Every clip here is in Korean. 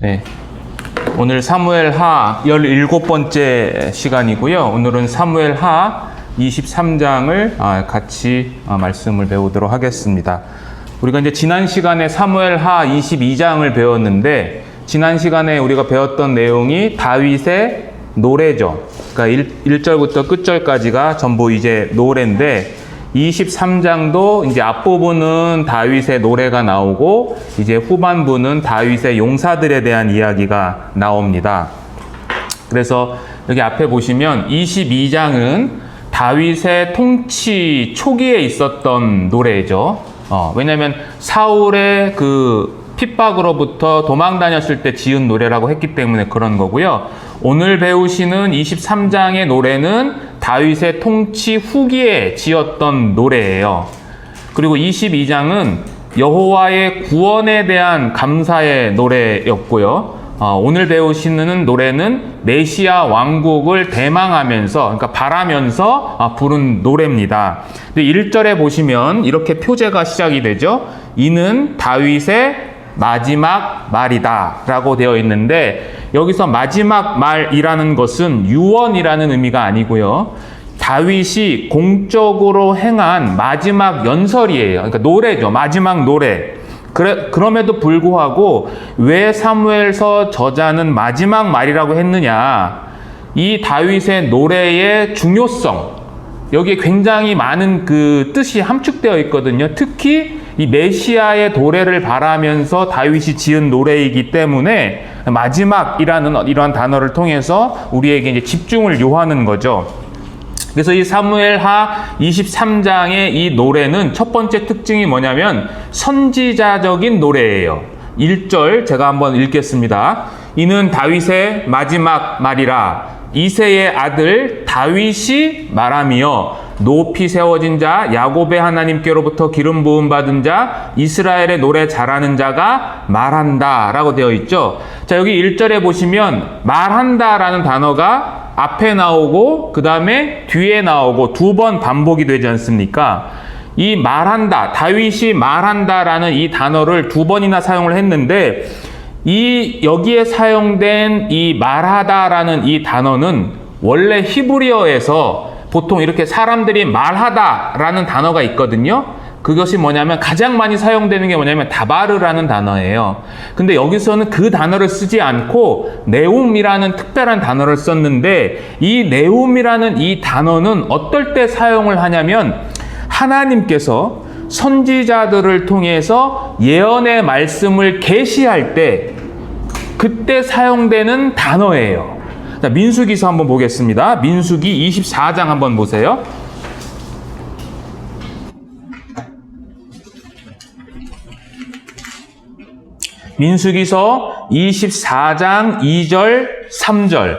네. 오늘 사무엘하 17번째 시간이고요. 오늘은 사무엘하 23장을 같이 말씀을 배우도록 하겠습니다. 우리가 이제 지난 시간에 사무엘하 22장을 배웠는데, 지난 시간에 우리가 배웠던 내용이 다윗의 노래죠. 그러니까 1절부터 끝절까지가 전부 이제 노래인데, 23장도 이제 앞부분은 다윗의 노래가 나오고 이제 후반부는 다윗의 용사들에 대한 이야기가 나옵니다. 그래서 여기 앞에 보시면 22장은 다윗의 통치 초기에 있었던 노래죠. 왜냐하면 사울의 그 핍박으로부터 도망 다녔을 때 지은 노래라고 했기 때문에 그런 거고요. 오늘 배우시는 23장의 노래는 다윗의 통치 후기에 지었던 노래예요. 그리고 22장은 여호와의 구원에 대한 감사의 노래였고요. 오늘 배우시는 노래는 메시아 왕국을 대망하면서, 그러니까 바라면서 부른 노래입니다. 근데 1절에 보시면 이렇게 표제가 시작이 되죠. 이는 다윗의 마지막 말이다 라고 되어 있는데, 여기서 마지막 말이라는 것은 유언이라는 의미가 아니고요, 다윗이 공적으로 행한 마지막 연설이에요. 그러니까 노래죠. 마지막 노래. 그럼에도 불구하고 왜 사무엘서 저자는 마지막 말이라고 했느냐, 이 다윗의 노래의 중요성, 여기에 굉장히 많은 그 뜻이 함축되어 있거든요. 특히 이 메시아의 도래를 바라면서 다윗이 지은 노래이기 때문에 마지막이라는 이러한 단어를 통해서 우리에게 이제 집중을 요하는 거죠. 그래서 이 사무엘하 23장의 이 노래는 첫 번째 특징이 뭐냐면 선지자적인 노래예요. 1절 제가 한번 읽겠습니다. 이는 다윗의 마지막 말이라. 이새의 아들 다윗이 말하며 높이 세워진 자, 야곱의 하나님께로부터 기름 부음 받은 자, 이스라엘의 노래 잘하는 자가 말한다 라고 되어 있죠. 자, 여기 1절에 보시면 말한다 라는 단어가 앞에 나오고 그 다음에 뒤에 나오고 두 번 반복이 되지 않습니까? 이 말한다, 다윗이 말한다 라는 이 단어를 두 번이나 사용을 했는데, 여기에 사용된 이 말하다라는 이 단어는 원래 히브리어에서 보통 이렇게 사람들이 말하다라는 단어가 있거든요. 그것이 뭐냐면 가장 많이 사용되는 게 뭐냐면 다바르라는 단어예요. 근데 여기서는 그 단어를 쓰지 않고 네움이라는 특별한 단어를 썼는데, 이 네움이라는 이 단어는 어떨 때 사용을 하냐면 하나님께서 선지자들을 통해서 예언의 말씀을 계시할 때 그때 사용되는 단어예요. 자, 민수기서 한번 보겠습니다. 민수기 24장 한번 보세요. 민수기서 24장 2절 3절.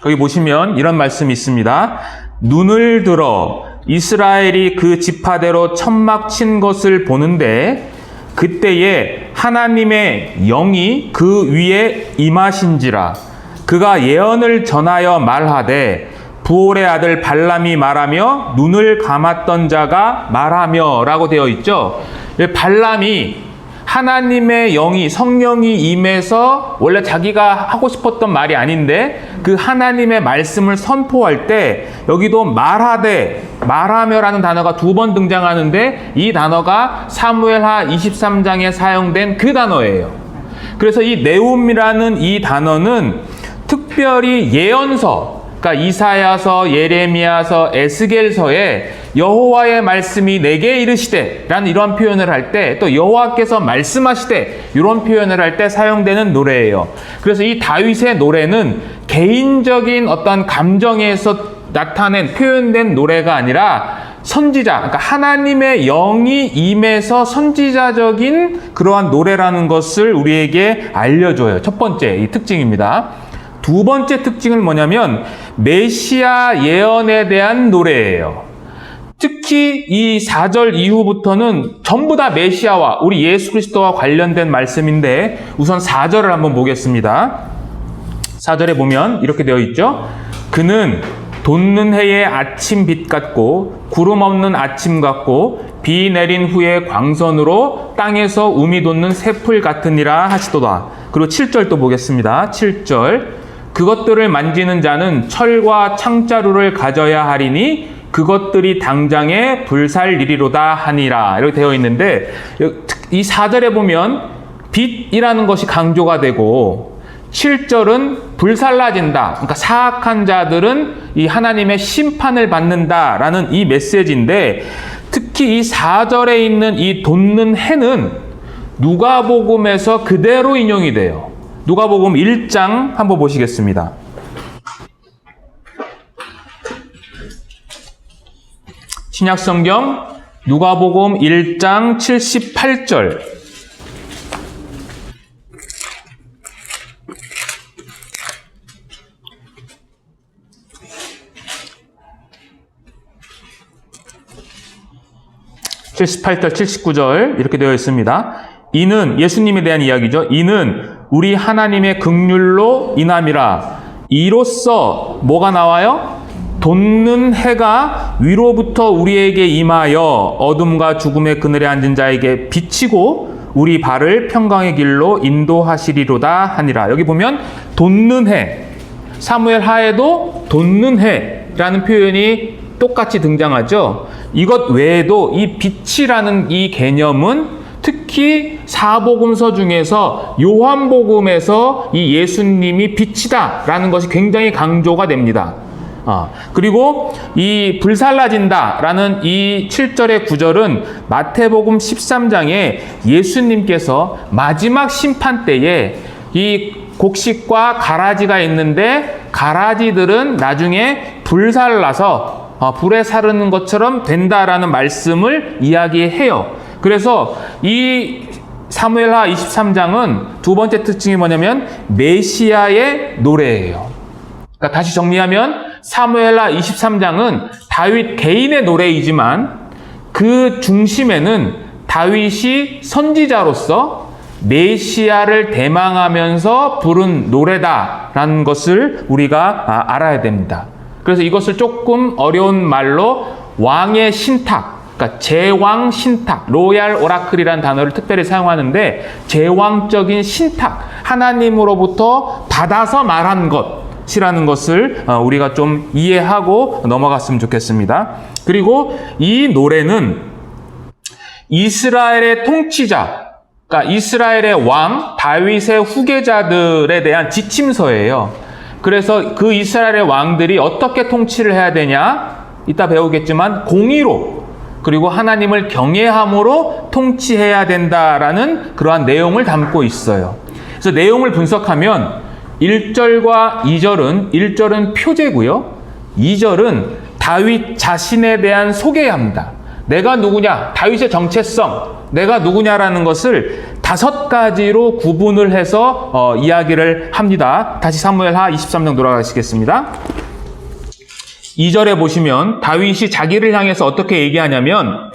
거기 보시면 이런 말씀이 있습니다. 눈을 들어 이스라엘이 그 지파대로 천막 친 것을 보는데, 그때에 하나님의 영이 그 위에 임하신지라. 그가 예언을 전하여 말하되 부올의 아들 발람이 말하며 눈을 감았던 자가 말하며 라고 되어 있죠. 발람이 하나님의 영이, 성령이 임해서 원래 자기가 하고 싶었던 말이 아닌데 그 하나님의 말씀을 선포할 때, 여기도 말하되, 말하며라는 단어가 두 번 등장하는데 이 단어가 사무엘하 23장에 사용된 그 단어예요. 그래서 이 네움이라는 이 단어는 특별히 예언서, 그러니까 이사야서, 예레미야서, 에스겔서에 여호와의 말씀이 내게 이르시되 라는 이런 표현을 할 때, 또 여호와께서 말씀하시되 이런 표현을 할 때 사용되는 노래예요. 그래서 이 다윗의 노래는 개인적인 어떤 감정에서 나타낸, 표현된 노래가 아니라 선지자, 그러니까 하나님의 영이 임해서 선지자적인 그러한 노래라는 것을 우리에게 알려줘요. 첫 번째 이 특징입니다. 두 번째 특징은 뭐냐면 메시아 예언에 대한 노래예요. 특히 이 4절 이후부터는 전부 다 메시아와 우리 예수 그리스도와 관련된 말씀인데, 우선 4절을 한번 보겠습니다. 4절에 보면 이렇게 되어 있죠. 그는 돋는 해의 아침 빛 같고 구름 없는 아침 같고 비 내린 후에 광선으로 땅에서 우미 돋는 새풀 같으니라 하시도다. 그리고 7절 또 보겠습니다. 7절 그것들을 만지는 자는 철과 창자루를 가져야 하리니 그것들이 당장에 불살리리로다 하니라. 이렇게 되어 있는데 이 4절에 보면 빛이라는 것이 강조가 되고 7절은 불살라진다. 그러니까 사악한 자들은 이 하나님의 심판을 받는다라는 이 메시지인데 특히 이 4절에 있는 이 돋는 해는 누가복음에서 그대로 인용이 돼요. 누가복음 1장 한번 보시겠습니다. 신약성경 누가복음 1장 78절. (78절) (79절) 이렇게 되어 있습니다. 이는 예수님에 대한 이야기죠. 이는 우리 하나님의 긍휼로 인함이라. 이로써 뭐가 나와요? 돋는 해가 위로부터 우리에게 임하여 어둠과 죽음의 그늘에 앉은 자에게 비치고 우리 발을 평강의 길로 인도하시리로다 하니라. 여기 보면 돋는 해, 사무엘 하에도 돋는 해라는 표현이 똑같이 등장하죠. 이것 외에도 이 빛이라는 이 개념은 특히 사복음서 중에서 요한복음에서 이 예수님이 빛이다라는 것이 굉장히 강조가 됩니다. 그리고 이 불살라진다라는 이 7절의 구절은 마태복음 13장에 예수님께서 마지막 심판 때에 이 곡식과 가라지가 있는데 가라지들은 나중에 불살라서 불에 사르는 것처럼 된다라는 말씀을 이야기해요. 그래서 이 사무엘하 23장은 두 번째 특징이 뭐냐면 메시아의 노래예요. 그러니까 다시 정리하면 사무엘하 23장은 다윗 개인의 노래이지만 그 중심에는 다윗이 선지자로서 메시아를 대망하면서 부른 노래다라는 것을 우리가 알아야 됩니다. 그래서 이것을 조금 어려운 말로 왕의 신탁, 그러니까 제왕 신탁, 로얄 오라클이라는 단어를 특별히 사용하는데 제왕적인 신탁, 하나님으로부터 받아서 말한 것이라는 것을 우리가 좀 이해하고 넘어갔으면 좋겠습니다. 그리고 이 노래는 이스라엘의 통치자, 그러니까 이스라엘의 왕, 다윗의 후계자들에 대한 지침서예요. 그래서 그 이스라엘의 왕들이 어떻게 통치를 해야 되냐? 이따 배우겠지만 공의로 그리고 하나님을 경외함으로 통치해야 된다라는 그러한 내용을 담고 있어요. 그래서 내용을 분석하면 1절과 2절은 1절은 표제고요. 2절은 다윗 자신에 대한 소개합니다. 내가 누구냐? 다윗의 정체성, 내가 누구냐라는 것을 5가지로 구분을 해서 이야기를 합니다. 다시 사무엘하 23장 돌아가시겠습니다. 2절에 보시면 다윗이 자기를 향해서 어떻게 얘기하냐면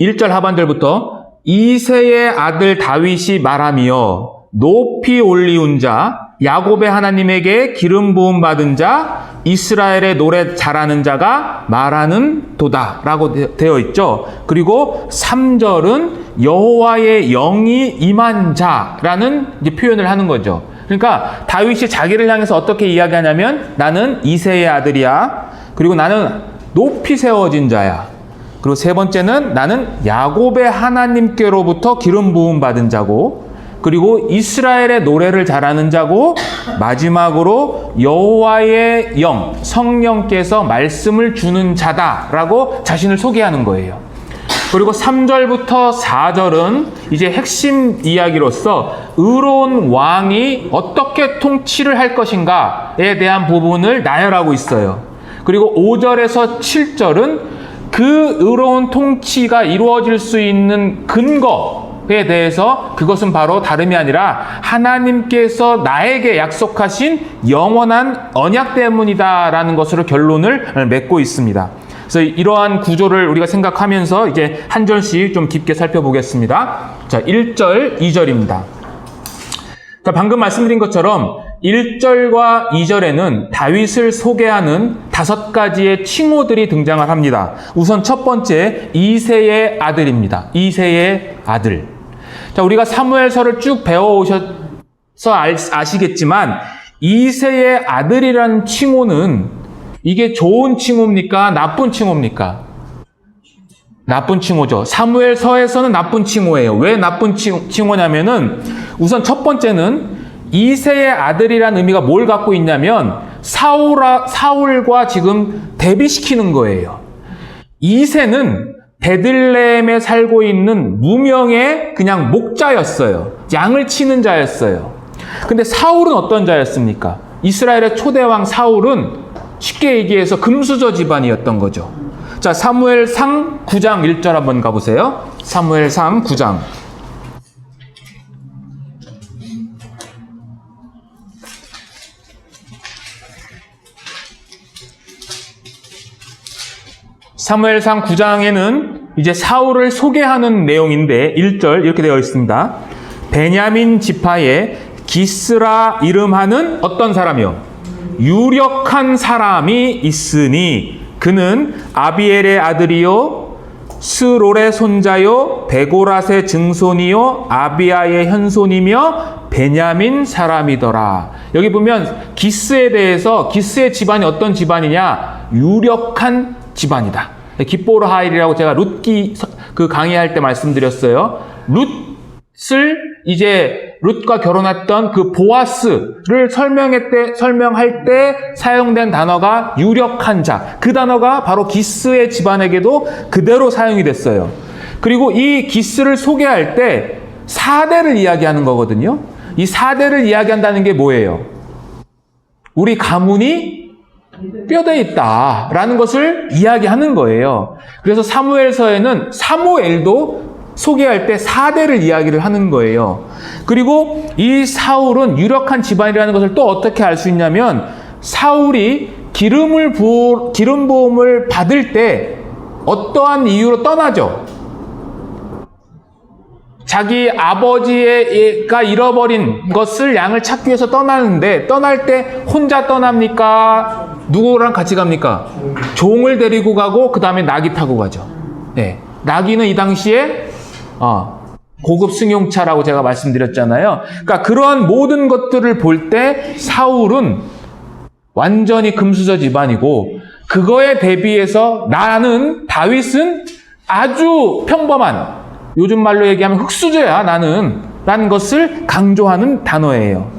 1절 하반절부터 이새의 아들 다윗이 말하며 높이 올리운 자, 야곱의 하나님에게 기름 부음 받은 자, 이스라엘의 노래 잘하는 자가 말하는 도다라고 되어 있죠. 그리고 3절은 여호와의 영이 임한 자라는 이제 표현을 하는 거죠. 그러니까 다윗이 자기를 향해서 어떻게 이야기하냐면 나는 이새의 아들이야. 그리고 나는 높이 세워진 자야. 그리고 세 번째는 나는 야곱의 하나님께로부터 기름 부음 받은 자고, 그리고 이스라엘의 노래를 잘하는 자고, 마지막으로 여호와의 영, 성령께서 말씀을 주는 자다라고 자신을 소개하는 거예요. 그리고 3절부터 4절은 이제 핵심 이야기로서 의로운 왕이 어떻게 통치를 할 것인가에 대한 부분을 나열하고 있어요. 그리고 5절에서 7절은 그 의로운 통치가 이루어질 수 있는 근거에 대해서 그것은 바로 다름이 아니라 하나님께서 나에게 약속하신 영원한 언약 때문이다라는 것으로 결론을 맺고 있습니다. 그래서 이러한 구조를 우리가 생각하면서 이제 한 절씩 좀 깊게 살펴보겠습니다. 자, 1절, 2절입니다. 자, 방금 말씀드린 것처럼 1절과 2절에는 다윗을 소개하는 5가지의 칭호들이 등장을 합니다. 우선 첫 번째, 이새의 아들입니다. 이새의 아들. 자, 우리가 사무엘서를 쭉 배워오셔서 아시겠지만 이새의 아들이라는 칭호는 이게 좋은 칭호입니까? 나쁜 칭호입니까? 나쁜 칭호죠. 사무엘서에서는 나쁜 칭호예요. 왜 나쁜 칭호냐면은 우선 첫 번째는 이새의 아들이라는 의미가 뭘 갖고 있냐면 사울과 지금 대비시키는 거예요. 이새는 베들레헴에 살고 있는 무명의 그냥 목자였어요. 양을 치는 자였어요. 근데 사울은 어떤 자였습니까? 이스라엘의 초대왕 사울은 쉽게 얘기해서 금수저 집안이었던 거죠. 자, 사무엘상 9장 1절 한번 가보세요. 사무엘상 9장. 사무엘상 9장에는 이제 사울을 소개하는 내용인데 1절 이렇게 되어 있습니다. 베냐민 지파의 기스라 이름하는 어떤 사람이요? 유력한 사람이 있으니 그는 아비엘의 아들이요 스롤의 손자요 베고랏의 증손이요 아비아의 현손이며 베냐민 사람이더라. 여기 보면 기스에 대해서 기스의 집안이 어떤 집안이냐? 유력한 집안이다. 기뽀르 하일이라고 제가 룻기 그 강의할 때 말씀드렸어요. 룻과 결혼했던 그 보아스를 설명할 때 사용된 단어가 유력한 자. 그 단어가 바로 기스의 집안에게도 그대로 사용이 됐어요. 그리고 이 기스를 소개할 때 4대를 이야기하는 거거든요. 이 4대를 이야기한다는 게 뭐예요? 우리 가문이 뼈대에 있다라는 것을 이야기하는 거예요. 그래서 사무엘서에는 사무엘도 소개할 때 4대를 이야기를 하는 거예요. 그리고 이 사울은 유력한 집안이라는 것을 또 어떻게 알 수 있냐면 사울이 기름 부음을 받을 때 어떠한 이유로 떠나죠? 자기 아버지가 잃어버린 것을 양을 찾기 위해서 떠나는데 떠날 때 혼자 떠납니까? 누구랑 같이 갑니까? 종을 데리고 가고 그 다음에 나귀 타고 가죠. 네, 나귀는 이 당시에 고급 승용차라고 제가 말씀드렸잖아요. 그러니까 그러한 모든 것들을 볼 때 사울은 완전히 금수저 집안이고 그거에 대비해서 다윗은 아주 평범한 요즘 말로 얘기하면 흙수저야 라는 것을 강조하는 단어예요.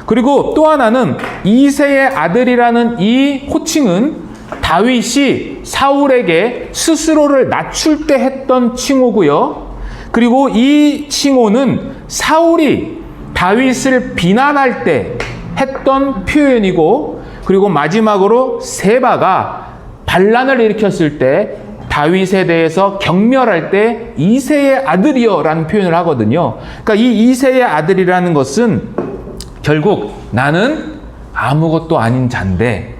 그리고 또 하나는 이새의 아들이라는 이 호칭은 다윗이 사울에게 스스로를 낮출 때 했던 칭호고요. 그리고 이 칭호는 사울이 다윗을 비난할 때 했던 표현이고, 그리고 마지막으로 세바가 반란을 일으켰을 때 다윗에 대해서 경멸할 때 이새의 아들이여 라는 표현을 하거든요. 그러니까 이 이새의 아들이라는 것은 결국 나는 아무것도 아닌 자인데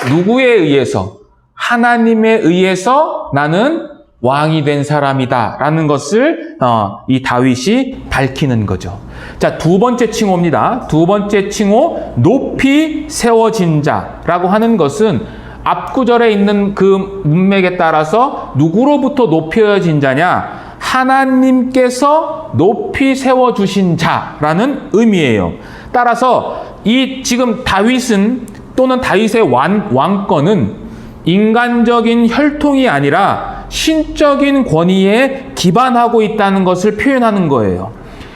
누구에 의해서? 하나님에 의해서 나는 왕이 된 사람이다 라는 것을 이 다윗이 밝히는 거죠. 자, 두 번째 칭호입니다. 두 번째 칭호, 높이 세워진 자라고 하는 것은 앞구절에 있는 그 문맥에 따라서 누구로부터 높여진 자냐? 하나님께서 높이 세워주신 자라는 의미예요. 따라서 이 지금 다윗은 또는 다윗의 왕권은 인간적인 혈통이 아니라 신적인 권위에 기반하고 있다는 것을 표현하는 거예요.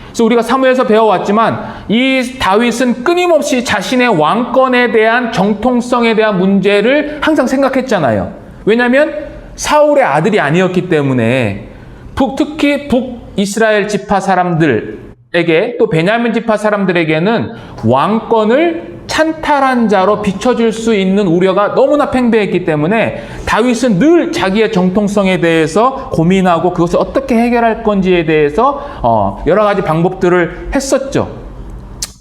그래서 우리가 사무엘서 배워왔지만 이 다윗은 끊임없이 자신의 왕권에 대한 정통성에 대한 문제를 항상 생각했잖아요. 왜냐하면 사울의 아들이 아니었기 때문에 특히 북이스라엘 지파 사람들에게 또 베냐민 지파 사람들에게는 왕권을 찬탈한 자로 비춰줄 수 있는 우려가 너무나 팽배했기 때문에 다윗은 늘 자기의 정통성에 대해서 고민하고 그것을 어떻게 해결할 건지에 대해서 여러 가지 방법들을 했었죠.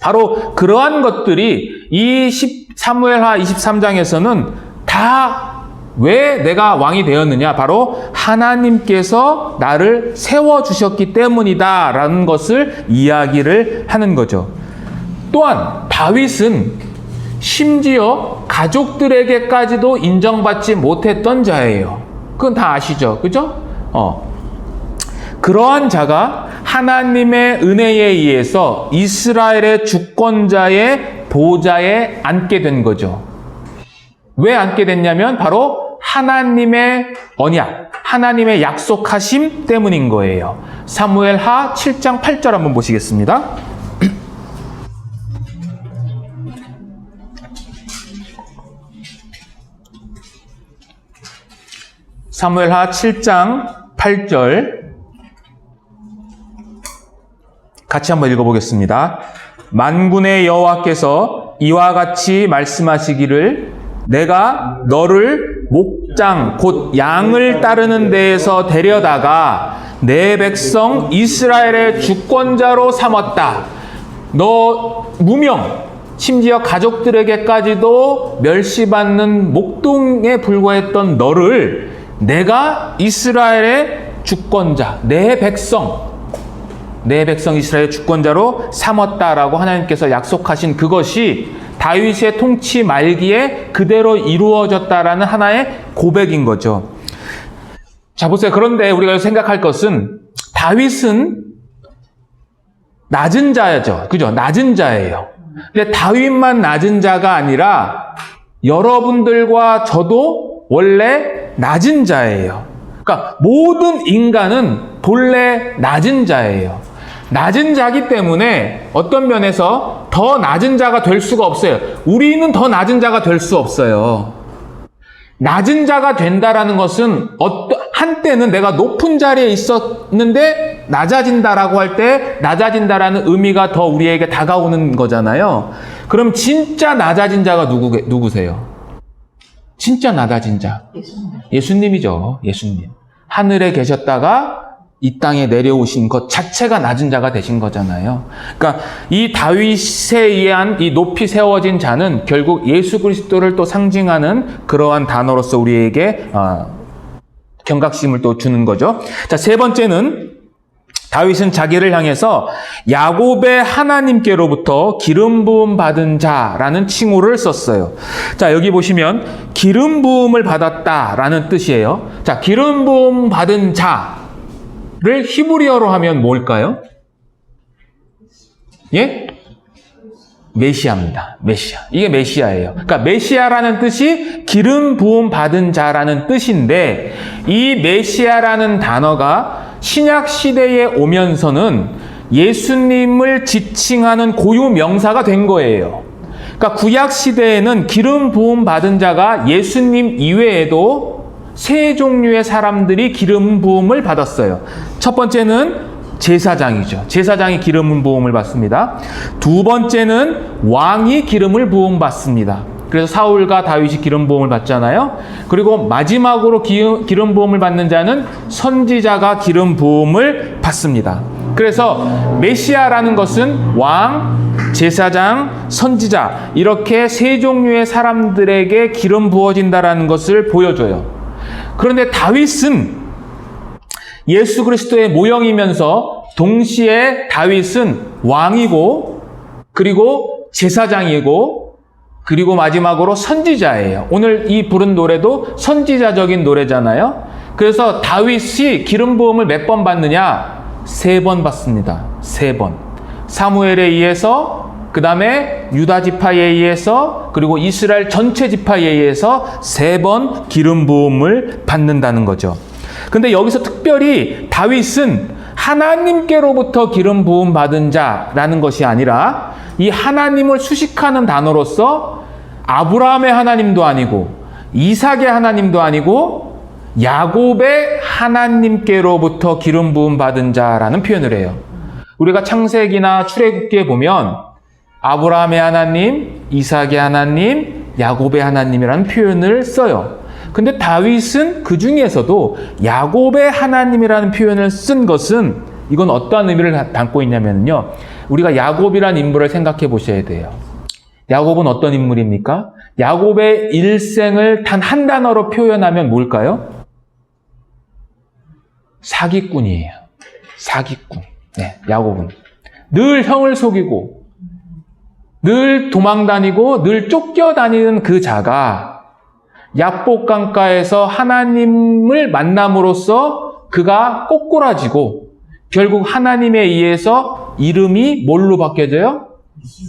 바로 그러한 것들이 이 사무엘하 23장에서는 다 왜 내가 왕이 되었느냐? 바로 하나님께서 나를 세워주셨기 때문이다 라는 것을 이야기를 하는 거죠. 또한 다윗은 심지어 가족들에게까지도 인정받지 못했던 자예요. 그건 다 아시죠? 그죠? 그러한 자가 하나님의 은혜에 의해서 이스라엘의 주권자의 보좌에 앉게 된 거죠. 왜 앉게 됐냐면 바로 하나님의 언약, 하나님의 약속하심 때문인 거예요. 사무엘하 7장 8절 한번 보시겠습니다. 사무엘하 7장 8절 같이 한번 읽어보겠습니다. 만군의 여호와께서 이와 같이 말씀하시기를 내가 너를 목장 곧 양을 따르는 데에서 데려다가 내 백성 이스라엘의 주권자로 삼았다. 너 무명 심지어 가족들에게까지도 멸시받는 목동에 불과했던 너를 내가 이스라엘의 주권자, 내 백성 이스라엘의 주권자로 삼았다라고 하나님께서 약속하신 그것이 다윗의 통치 말기에 그대로 이루어졌다라는 하나의 고백인 거죠. 자, 보세요. 그런데 우리가 생각할 것은 다윗은 낮은 자죠. 그죠? 낮은 자예요. 근데 다윗만 낮은 자가 아니라 여러분들과 저도 원래 낮은 자예요. 그러니까 모든 인간은 본래 낮은 자예요. 낮은 자기 때문에 어떤 면에서 더 낮은 자가 될 수가 없어요. 우리는 더 낮은 자가 될 수 없어요. 낮은 자가 된다라는 것은 한때는 내가 높은 자리에 있었는데 낮아진다라고 할 때 낮아진다라는 의미가 더 우리에게 다가오는 거잖아요. 그럼 진짜 낮아진 자가 누구세요? 진짜 낮아진 자. 예수님이죠. 예수님. 하늘에 계셨다가 이 땅에 내려오신 것 자체가 낮은 자가 되신 거잖아요. 그러니까 이 다윗에 의한 이 높이 세워진 자는 결국 예수 그리스도를 또 상징하는 그러한 단어로서 우리에게 경각심을 또 주는 거죠. 자, 세 번째는 다윗은 자기를 향해서 야곱의 하나님께로부터 기름 부음 받은 자라는 칭호를 썼어요. 자, 여기 보시면 기름 부음을 받았다라는 뜻이에요. 자, 기름 부음 받은 자를 히브리어로 하면 뭘까요? 예? 메시아입니다. 메시아. 이게 메시아예요. 그러니까 메시아라는 뜻이 기름 부음 받은 자라는 뜻인데 이 메시아라는 단어가 신약 시대에 오면서는 예수님을 지칭하는 고유 명사가 된 거예요. 그러니까 구약 시대에는 기름 부음 받은 자가 예수님 이외에도 세 종류의 사람들이 기름 부음을 받았어요. 첫 번째는 제사장이죠. 제사장이 기름 부음을 받습니다. 두 번째는 왕이 기름을 부음 받습니다. 그래서 사울과 다윗이 기름 부음을 받잖아요. 그리고 마지막으로 기름 부음을 받는 자는 선지자가 기름 부음을 받습니다. 그래서 메시아라는 것은 왕, 제사장, 선지자 이렇게 세 종류의 사람들에게 기름 부어진다라는 것을 보여줘요. 그런데 다윗은 예수 그리스도의 모형이면서 동시에 다윗은 왕이고 그리고 제사장이고 그리고 마지막으로 선지자예요. 오늘 이 부른 노래도 선지자적인 노래잖아요. 그래서 다윗이 기름 부음을 몇 번 받느냐? 3번 받습니다. 3번. 사무엘에 의해서, 그 다음에 유다 지파에 의해서, 그리고 이스라엘 전체 지파에 의해서 3번 기름 부음을 받는다는 거죠. 근데 여기서 특별히 다윗은 하나님께로부터 기름 부음 받은 자라는 것이 아니라 이 하나님을 수식하는 단어로서 아브라함의 하나님도 아니고 이삭의 하나님도 아니고 야곱의 하나님께로부터 기름 부음 받은 자라는 표현을 해요. 우리가 창세기나 출애굽기에 보면 아브라함의 하나님, 이삭의 하나님, 야곱의 하나님이라는 표현을 써요. 근데 다윗은 그 중에서도 야곱의 하나님이라는 표현을 쓴 것은 이건 어떠한 의미를 담고 있냐면요. 우리가 야곱이라는 인물을 생각해 보셔야 돼요. 야곱은 어떤 인물입니까? 야곱의 일생을 단 한 단어로 표현하면 뭘까요? 늘 도망다니고 늘 쫓겨다니는 그 자가 약복강가에서 하나님을 만남으로써 그가 꼬꾸라지고 결국 하나님에 의해서 이름이 뭘로 바뀌어져요?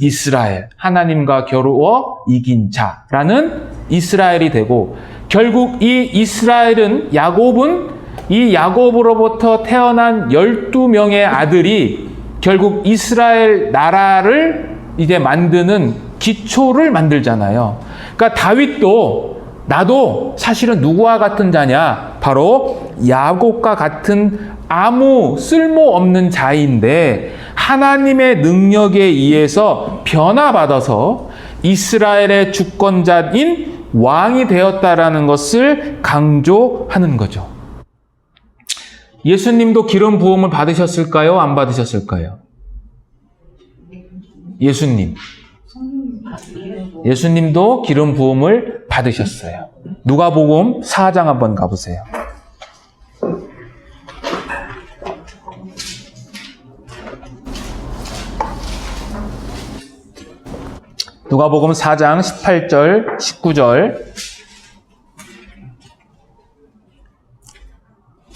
이스라엘. 하나님과 겨루어 이긴 자라는 이스라엘이 되고, 결국 이 이스라엘은, 야곱은 이 야곱으로부터 태어난 12명의 아들이 결국 이스라엘 나라를 이제 만드는 기초를 만들잖아요. 그러니까 다윗도 나도 사실은 누구와 같은 자냐? 바로 야곱과 같은 아무 쓸모없는 자인데 하나님의 능력에 의해서 변화받아서 이스라엘의 주권자인 왕이 되었다라는 것을 강조하는 거죠. 예수님도 기름 부음을 받으셨을까요? 안 받으셨을까요? 예수님도 기름 부음을 받으셨어요. 누가복음 4장 한번 가보세요. 누가복음 4장 18절, 19절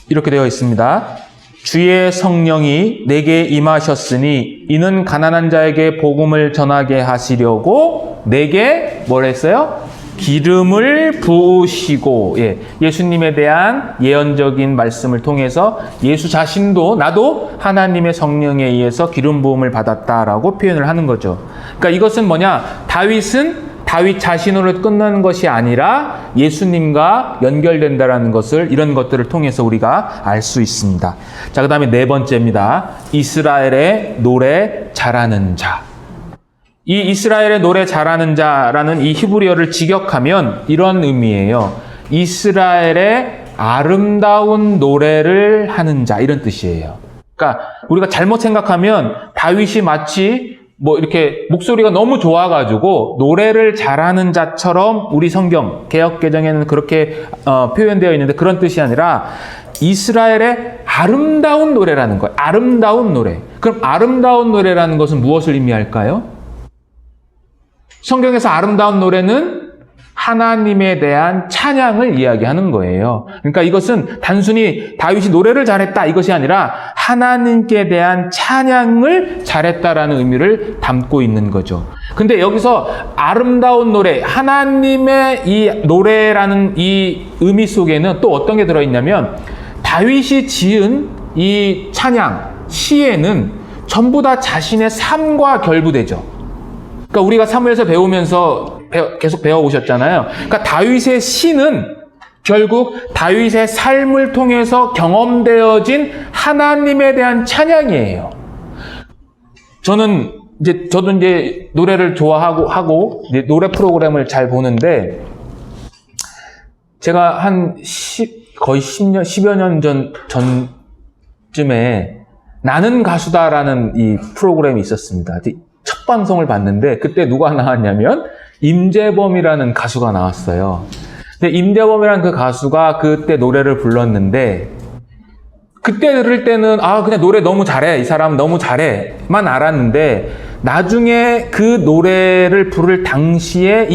이렇게 되어 있습니다. 주의 성령이 내게 임하셨으니 이는 가난한 자에게 복음을 전하게 하시려고 내게 뭘 했어요? 기름을 부으시고, 예수님에 대한 예언적인 말씀을 통해서 예수 자신도 나도 하나님의 성령에 의해서 기름 부음을 받았다라고 표현을 하는 거죠. 그러니까 이것은 뭐냐? 다윗은 다윗 자신으로 끝나는 것이 아니라 예수님과 연결된다라는 것을, 이런 것들을 통해서 우리가 알 수 있습니다. 자, 그 다음에 네 번째입니다. 이스라엘의 노래 잘하는 자. 이 이스라엘의 노래 잘하는 자라는 이 히브리어를 직역하면 이런 의미예요. 이스라엘의 아름다운 노래를 하는 자, 이런 뜻이에요. 그러니까 우리가 잘못 생각하면 다윗이 마치 이렇게 목소리가 너무 좋아가지고 노래를 잘하는 자처럼 우리 성경, 개역개정에는 그렇게 표현되어 있는데 그런 뜻이 아니라 이스라엘의 아름다운 노래라는 거예요. 아름다운 노래. 그럼 아름다운 노래라는 것은 무엇을 의미할까요? 성경에서 아름다운 노래는 하나님에 대한 찬양을 이야기하는 거예요. 그러니까 이것은 단순히 다윗이 노래를 잘했다 이것이 아니라 하나님께 대한 찬양을 잘했다라는 의미를 담고 있는 거죠. 근데 여기서 아름다운 노래, 하나님의 이 노래라는 이 의미 속에는 또 어떤 게 들어있냐면 다윗이 지은 이 찬양, 시에는 전부 다 자신의 삶과 결부되죠. 그러니까 우리가 사무엘서 배우면서 계속 배워오셨잖아요. 그러니까 다윗의 시는 결국 다윗의 삶을 통해서 경험되어진 하나님에 대한 찬양이에요. 저도 이제 노래를 좋아하고 이제 노래 프로그램을 잘 보는데 제가 거의 10여 년 전쯤에 나는 가수다라는 이 프로그램이 있었습니다. 첫 방송을 봤는데 그때 누가 나왔냐면 임재범이라는 가수가 나왔어요. 근데 임재범이라는 그 가수가 그때 노래를 불렀는데 그때 들을 때는 그냥 노래 너무 잘해, 이 사람 너무 잘해만 알았는데 나중에 그 노래를 부를 당시에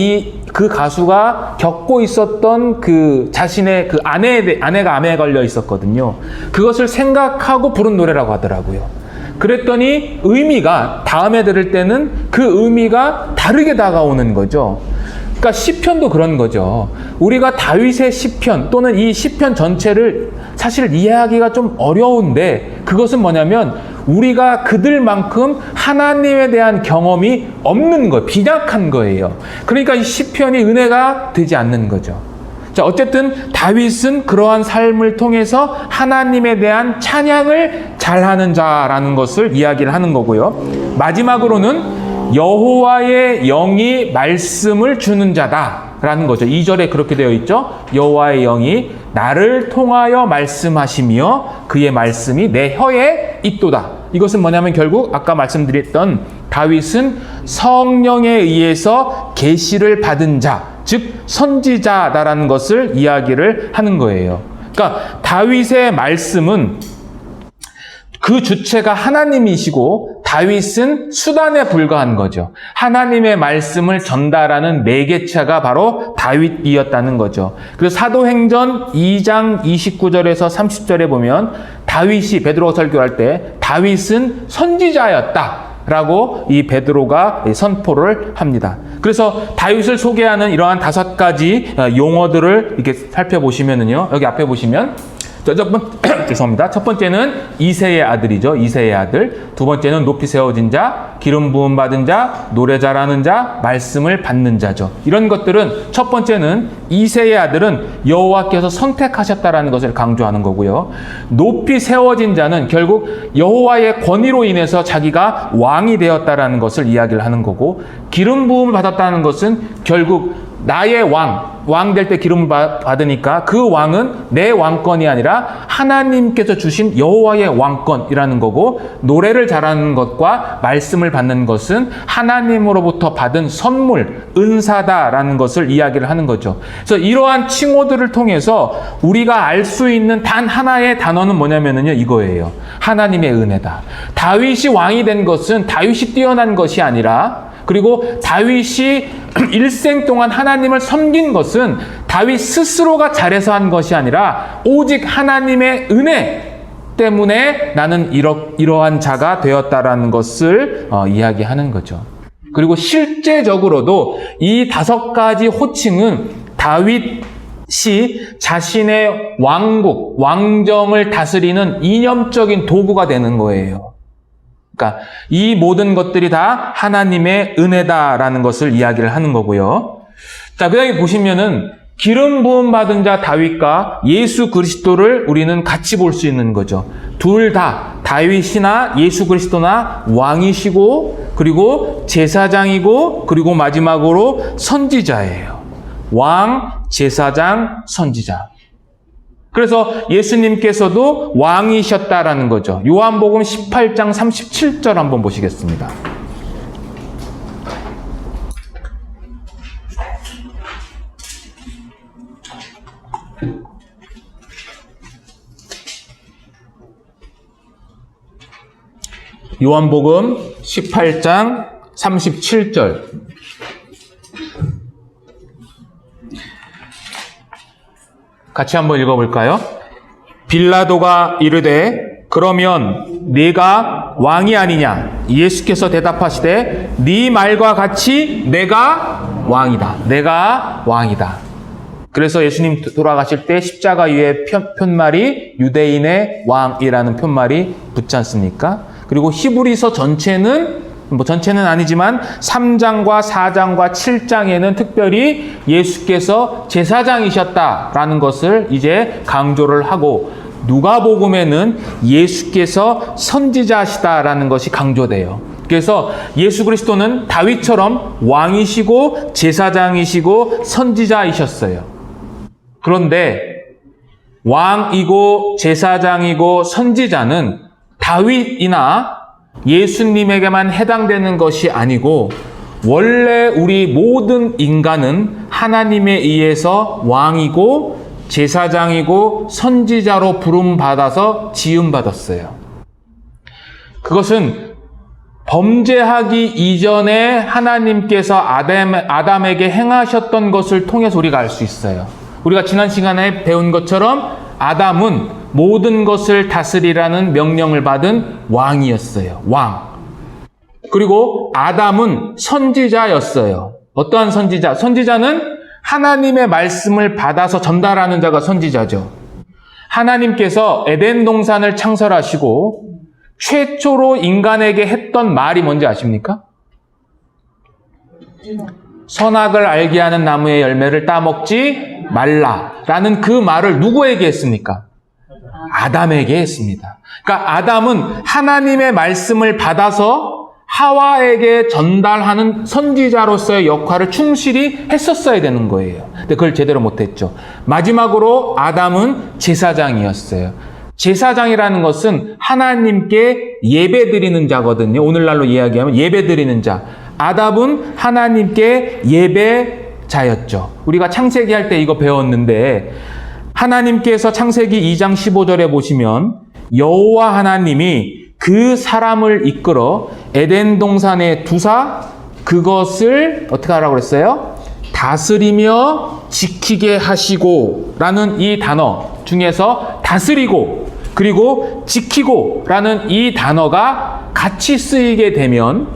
그 가수가 겪고 있었던 그 자신의 그 아내가 암에 걸려 있었거든요. 그것을 생각하고 부른 노래라고 하더라고요. 그랬더니 의미가 다음에 들을 때는 그 의미가 다르게 다가오는 거죠. 그러니까 시편도 그런 거죠. 우리가 다윗의 시편 또는 이 시편 전체를 사실 이해하기가 좀 어려운데 그것은 뭐냐면 우리가 그들만큼 하나님에 대한 경험이 없는 거예요. 빈약한 거예요. 그러니까 이 시편이 은혜가 되지 않는 거죠. 자, 어쨌든 다윗은 그러한 삶을 통해서 하나님에 대한 찬양을 잘하는 자라는 것을 이야기를 하는 거고요. 마지막으로는 여호와의 영이 말씀을 주는 자다라는 거죠. 2절에 그렇게 되어 있죠. 여호와의 영이 나를 통하여 말씀하시며 그의 말씀이 내 혀에 있도다. 이것은 뭐냐면 결국 아까 말씀드렸던 다윗은 성령에 의해서 계시를 받은 자, 즉 선지자다라는 것을 이야기를 하는 거예요. 그러니까 다윗의 말씀은 그 주체가 하나님이시고 다윗은 수단에 불과한 거죠. 하나님의 말씀을 전달하는 매개체가 바로 다윗이었다는 거죠. 그래서 사도행전 2장 29절에서 30절에 보면 다윗이 베드로가 설교할 때 다윗은 선지자였다 라고 이 베드로가 선포를 합니다. 그래서 다윗을 소개하는 이러한 5가지 용어들을 이렇게 살펴보시면은요. 여기 앞에 보시면 죄송합니다. 첫 번째는 이새의 아들이죠. 이새의 아들. 두 번째는 높이 세워진 자, 기름 부음 받은 자, 노래 잘하는 자, 말씀을 받는 자죠. 이런 것들은 첫 번째는 이새의 아들은 여호와께서 선택하셨다라는 것을 강조하는 거고요. 높이 세워진 자는 결국 여호와의 권위로 인해서 자기가 왕이 되었다라는 것을 이야기를 하는 거고, 기름 부음을 받았다는 것은 결국 나의 왕 될 때 기름을 받으니까 그 왕은 내 왕권이 아니라 하나님께서 주신 여호와의 왕권이라는 거고, 노래를 잘하는 것과 말씀을 받는 것은 하나님으로부터 받은 선물, 은사다라는 것을 이야기를 하는 거죠. 그래서 이러한 칭호들을 통해서 우리가 알 수 있는 단 하나의 단어는 뭐냐면요, 이거예요. 하나님의 은혜다. 다윗이 왕이 된 것은 다윗이 뛰어난 것이 아니라, 그리고 다윗이 일생 동안 하나님을 섬긴 것은 다윗 스스로가 잘해서 한 것이 아니라 오직 하나님의 은혜 때문에 나는 이러한 자가 되었다라는 것을 이야기하는 거죠. 그리고 실제적으로도 이 5가지 호칭은 다윗이 자신의 왕국, 왕정을 다스리는 이념적인 도구가 되는 거예요. 그러니까 이 모든 것들이 다 하나님의 은혜다라는 것을 이야기를 하는 거고요. 자, 그다음에 보시면은 기름 부음 받은 자 다윗과 예수 그리스도를 우리는 같이 볼 수 있는 거죠. 둘 다 다윗이나 예수 그리스도나 왕이시고, 그리고 제사장이고, 그리고 마지막으로 선지자예요. 왕, 제사장, 선지자. 그래서 예수님께서도 왕이셨다라는 거죠. 요한복음 18장 37절 한번 보시겠습니다. 요한복음 18장 37절. 같이 한번 읽어볼까요? 빌라도가 이르되 그러면 네가 왕이 아니냐? 예수께서 대답하시되 네 말과 같이 내가 왕이다. 내가 왕이다. 그래서 예수님 돌아가실 때 십자가 위에 편말이 유대인의 왕이라는 편말이 붙지 않습니까? 그리고 히브리서 전체는 아니지만 3장과 4장과 7장에는 특별히 예수께서 제사장이셨다라는 것을 이제 강조를 하고, 누가복음에는 예수께서 선지자시다라는 것이 강조돼요. 그래서 예수 그리스도는 다윗처럼 왕이시고 제사장이시고 선지자이셨어요. 그런데 왕이고 제사장이고 선지자는 다윗이나 예수님에게만 해당되는 것이 아니고, 원래 우리 모든 인간은 하나님에 의해서 왕이고 제사장이고 선지자로 부름받아서 지음받았어요. 그것은 범죄하기 이전에 하나님께서 아담에게 행하셨던 것을 통해서 우리가 알 수 있어요. 우리가 지난 시간에 배운 것처럼 아담은 모든 것을 다스리라는 명령을 받은 왕이었어요. 왕. 그리고 아담은 선지자였어요. 어떠한 선지자? 선지자는 하나님의 말씀을 받아서 전달하는 자가 선지자죠. 하나님께서 에덴 동산을 창설하시고 최초로 인간에게 했던 말이 뭔지 아십니까? 선악을 알게 하는 나무의 열매를 따먹지 말라라는 그 말을 누구에게 했습니까? 아담에게 했습니다. 그러니까 아담은 하나님의 말씀을 받아서 하와에게 전달하는 선지자로서의 역할을 충실히 했었어야 되는 거예요. 근데 그걸 제대로 못했죠. 마지막으로 아담은 제사장이었어요. 제사장이라는 것은 하나님께 예배드리는 자거든요. 오늘날로 이야기하면 예배드리는 자. 아담은 하나님께 예배자였죠. 우리가 창세기 할 때 이거 배웠는데, 하나님께서 창세기 2장 15절에 보시면 여호와 하나님이 그 사람을 이끌어 에덴 동산에 두사 그것을 어떻게 하라고 그랬어요? 다스리며 지키게 하시고 라는 이 단어 중에서 다스리고 그리고 지키고 라는 이 단어가 같이 쓰이게 되면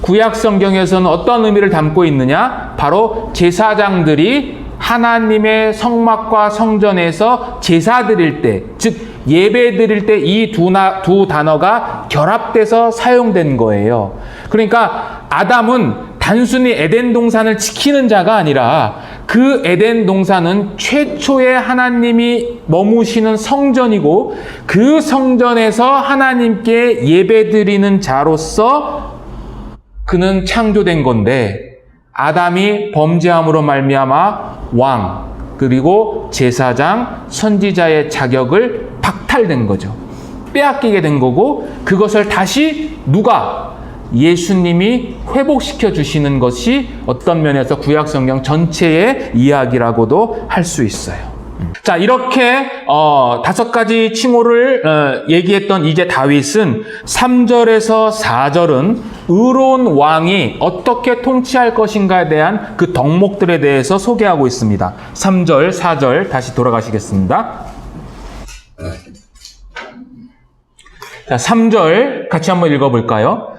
구약 성경에서는 어떤 의미를 담고 있느냐? 바로 제사장들이 하나님의 성막과 성전에서 제사 드릴 때, 즉 예배 드릴 때 이 두 단어가 결합돼서 사용된 거예요. 그러니까 아담은 단순히 에덴 동산을 지키는 자가 아니라 그 에덴 동산은 최초의 하나님이 머무시는 성전이고 그 성전에서 하나님께 예배드리는 자로서 그는 창조된 건데 아담이 범죄함으로 말미암아 왕 그리고 제사장, 선지자의 자격을 박탈된 거죠. 빼앗기게 된 거고 그것을 다시 누가? 예수님이 회복시켜 주시는 것이 어떤 면에서 구약 성경 전체의 이야기라고도 할 수 있어요. 자, 이렇게 5가지 칭호를 얘기했던 이제 다윗은 3절에서 4절은 의로운 왕이 어떻게 통치할 것인가에 대한 그 덕목들에 대해서 소개하고 있습니다. 3절, 4절 다시 돌아가시겠습니다. 자, 3절 같이 한번 읽어볼까요?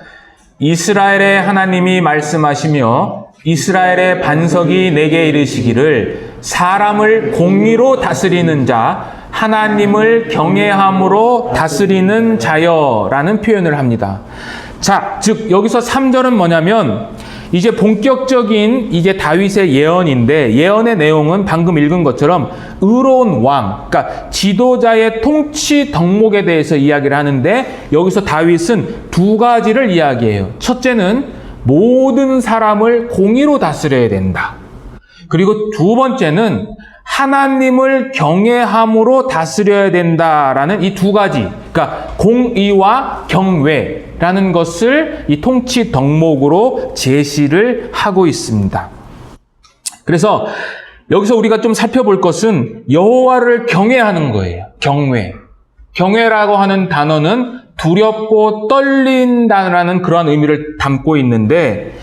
이스라엘의 하나님이 말씀하시며 이스라엘의 반석이 내게 이르시기를 사람을 공의로 다스리는 자 하나님을 경외함으로 다스리는 자여라는 표현을 합니다. 자, 즉 여기서 3절은 뭐냐면 이제 본격적인 이제 다윗의 예언인데 예언의 내용은 방금 읽은 것처럼 의로운 왕, 그러니까 지도자의 통치 덕목에 대해서 이야기를 하는데 여기서 다윗은 2가지를 이야기해요. 첫째는 모든 사람을 공의로 다스려야 된다. 그리고 2번째는 하나님을 경외함으로 다스려야 된다라는 이 2가지, 그러니까 공의와 경외라는 것을 이 통치 덕목으로 제시를 하고 있습니다. 그래서 여기서 우리가 좀 살펴볼 것은 여호와를 경외하는 거예요. 경외. 경외라고 하는 단어는 두렵고 떨린다라는 그런 의미를 담고 있는데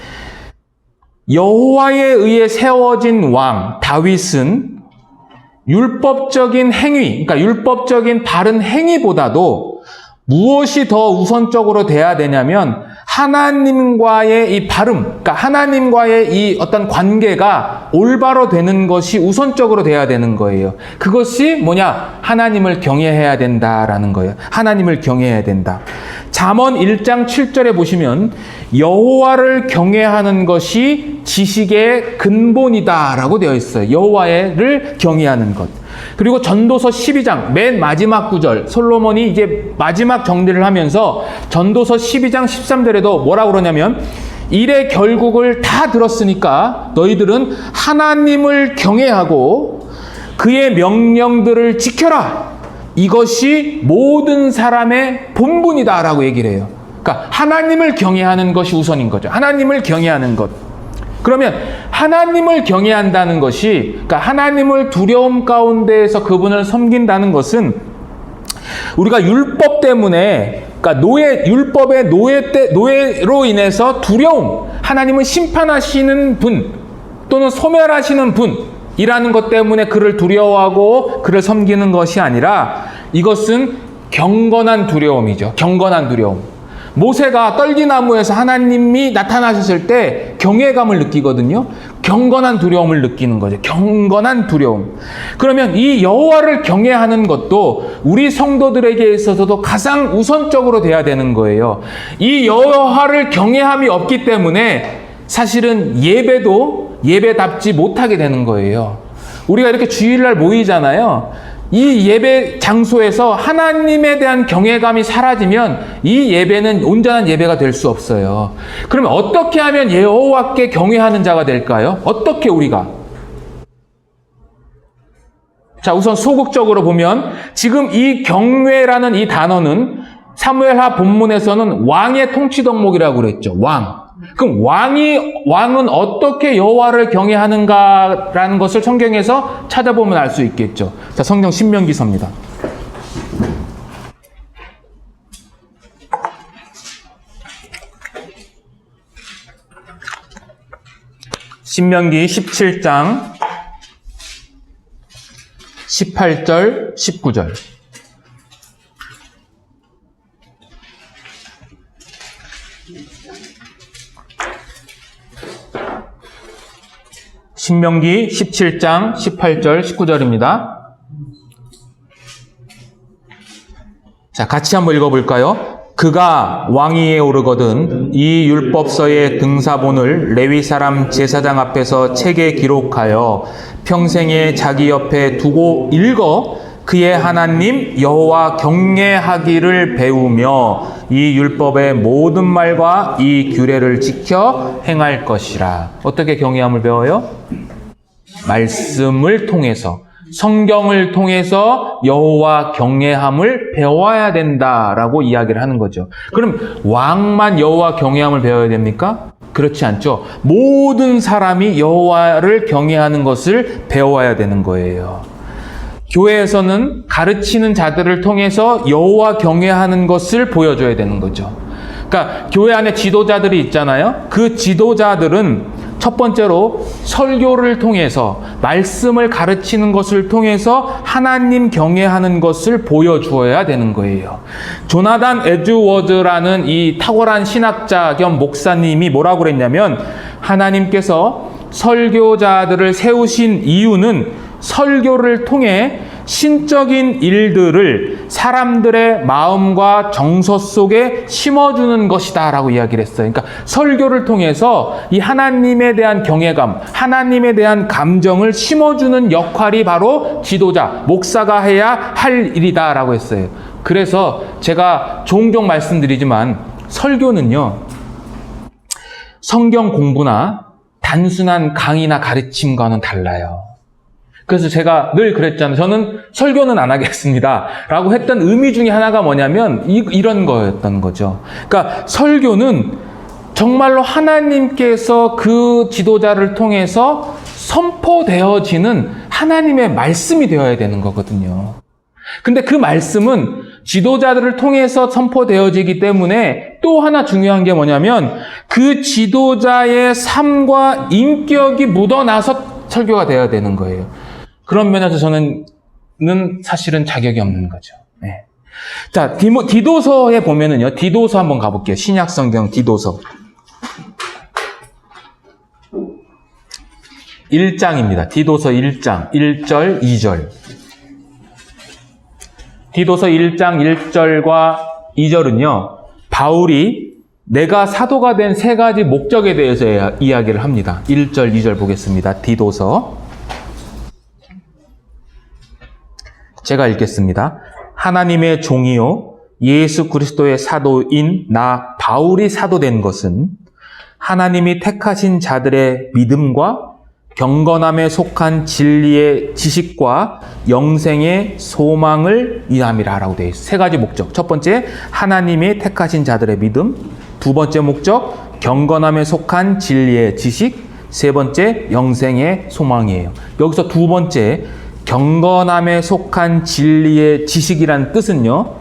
여호와에 의해 세워진 왕 다윗은 율법적인 행위, 그러니까 율법적인 다른 행위보다도 무엇이 더 우선적으로 돼야 되냐면 하나님과의 이 발음, 그러니까 하나님과의 이 어떤 관계가 올바로 되는 것이 우선적으로 돼야 되는 거예요. 그것이 뭐냐? 하나님을 경외해야 된다라는 거예요. 하나님을 경외해야 된다. 잠언 1장 7절에 보시면 여호와를 경외하는 것이 지식의 근본이다라고 되어 있어요. 여호와를 경외하는 것. 그리고 전도서 12장 맨 마지막 구절 솔로몬이 이제 마지막 정리를 하면서 전도서 12장 13절에도 뭐라고 그러냐면 일의 결국을 다 들었으니까 너희들은 하나님을 경외하고 그의 명령들을 지켜라. 이것이 모든 사람의 본분이다라고 얘기를 해요. 그러니까 하나님을 경외하는 것이 우선인 거죠. 하나님을 경외하는 것. 그러면 하나님을 경외한다는 것이, 그러니까 하나님을 두려움 가운데에서 그분을 섬긴다는 것은 우리가 율법 때문에, 그러니까 율법의 노예로 인해서 두려움, 하나님은 심판하시는 분 또는 소멸하시는 분이라는 것 때문에 그를 두려워하고 그를 섬기는 것이 아니라 이것은 경건한 두려움이죠. 경건한 두려움. 모세가 떨기나무에서 하나님이 나타나셨을 때 경외감을 느끼거든요. 경건한 두려움을 느끼는 거죠. 경건한 두려움. 그러면 이 여호와를 경외하는 것도 우리 성도들에게 있어서도 가장 우선적으로 돼야 되는 거예요. 이 여호와를 경외함이 없기 때문에 사실은 예배도 예배답지 못하게 되는 거예요. 우리가 이렇게 주일날 모이잖아요. 이 예배 장소에서 하나님에 대한 경외감이 사라지면 이 예배는 온전한 예배가 될 수 없어요. 그러면 어떻게 하면 여호와께 경외하는 자가 될까요? 어떻게 우리가? 자, 우선 소극적으로 보면 지금 이 경외라는 이 단어는 사무엘하 본문에서는 왕의 통치 덕목이라고 그랬죠. 왕. 그럼 왕은 어떻게 여호와를 경외하는가라는 것을 성경에서 찾아보면 알 수 있겠죠. 자, 성경 신명기서입니다. 신명기 17장 18절, 19절. 신명기 17장 18절 19절입니다. 자, 같이 한번 읽어볼까요? 그가 왕위에 오르거든 이 율법서의 등사본을 레위 사람 제사장 앞에서 책에 기록하여 평생에 자기 옆에 두고 읽어 그의 하나님 여호와 경외하기를 배우며 이 율법의 모든 말과 이 규례를 지켜 행할 것이라. 어떻게 경외함을 배워요? 말씀을 통해서, 성경을 통해서 여호와 경외함을 배워야 된다라고 이야기를 하는 거죠. 그럼 왕만 여호와 경외함을 배워야 됩니까? 그렇지 않죠. 모든 사람이 여호와를 경외하는 것을 배워야 되는 거예요. 교회에서는 가르치는 자들을 통해서 여호와 경외하는 것을 보여줘야 되는 거죠. 그러니까 교회 안에 지도자들이 있잖아요. 그 지도자들은 첫 번째로 설교를 통해서 말씀을 가르치는 것을 통해서 하나님 경외하는 것을 보여주어야 되는 거예요. 조나단 에드워드라는 이 탁월한 신학자 겸 목사님이 뭐라고 그랬냐면 하나님께서 설교자들을 세우신 이유는 설교를 통해 신적인 일들을 사람들의 마음과 정서 속에 심어주는 것이다 라고 이야기를 했어요. 그러니까 설교를 통해서 이 하나님에 대한 경외감, 하나님에 대한 감정을 심어주는 역할이 바로 지도자, 목사가 해야 할 일이다 라고 했어요. 그래서 제가 종종 말씀드리지만 설교는요, 성경 공부나 단순한 강의나 가르침과는 달라요. 그래서 제가 늘 그랬잖아요. 저는 설교는 안 하겠습니다 라고 했던 의미 중에 하나가 뭐냐면 이런 거였던 거죠. 그러니까 설교는 정말로 하나님께서 그 지도자를 통해서 선포되어지는 하나님의 말씀이 되어야 되는 거거든요. 근데 그 말씀은 지도자들을 통해서 선포되어지기 때문에 또 하나 중요한 게 뭐냐면 그 지도자의 삶과 인격이 묻어나서 설교가 되어야 되는 거예요. 그런 면에서 저는 사실은 자격이 없는 거죠. 네. 자, 디도서에 보면은요, 디도서 한번 가볼게요. 신약 성경 디도서. 1장입니다. 디도서 1장, 1절, 2절. 디도서 1장 1절과 2절은요, 바울이 내가 사도가 된 세 가지 목적에 대해서 이야기를 합니다. 1절, 2절 보겠습니다. 디도서. 제가 읽겠습니다. 하나님의 종이요 예수 그리스도의 사도인 나 바울이 사도된 것은 하나님이 택하신 자들의 믿음과 경건함에 속한 진리의 지식과 영생의 소망을 위함이라 라고 되어 있어요. 세 가지 목적. 첫 번째, 하나님이 택하신 자들의 믿음. 두 번째 목적, 경건함에 속한 진리의 지식. 세 번째, 영생의 소망이에요. 여기서 두 번째, 경건함에 속한 진리의 지식이란 뜻은요,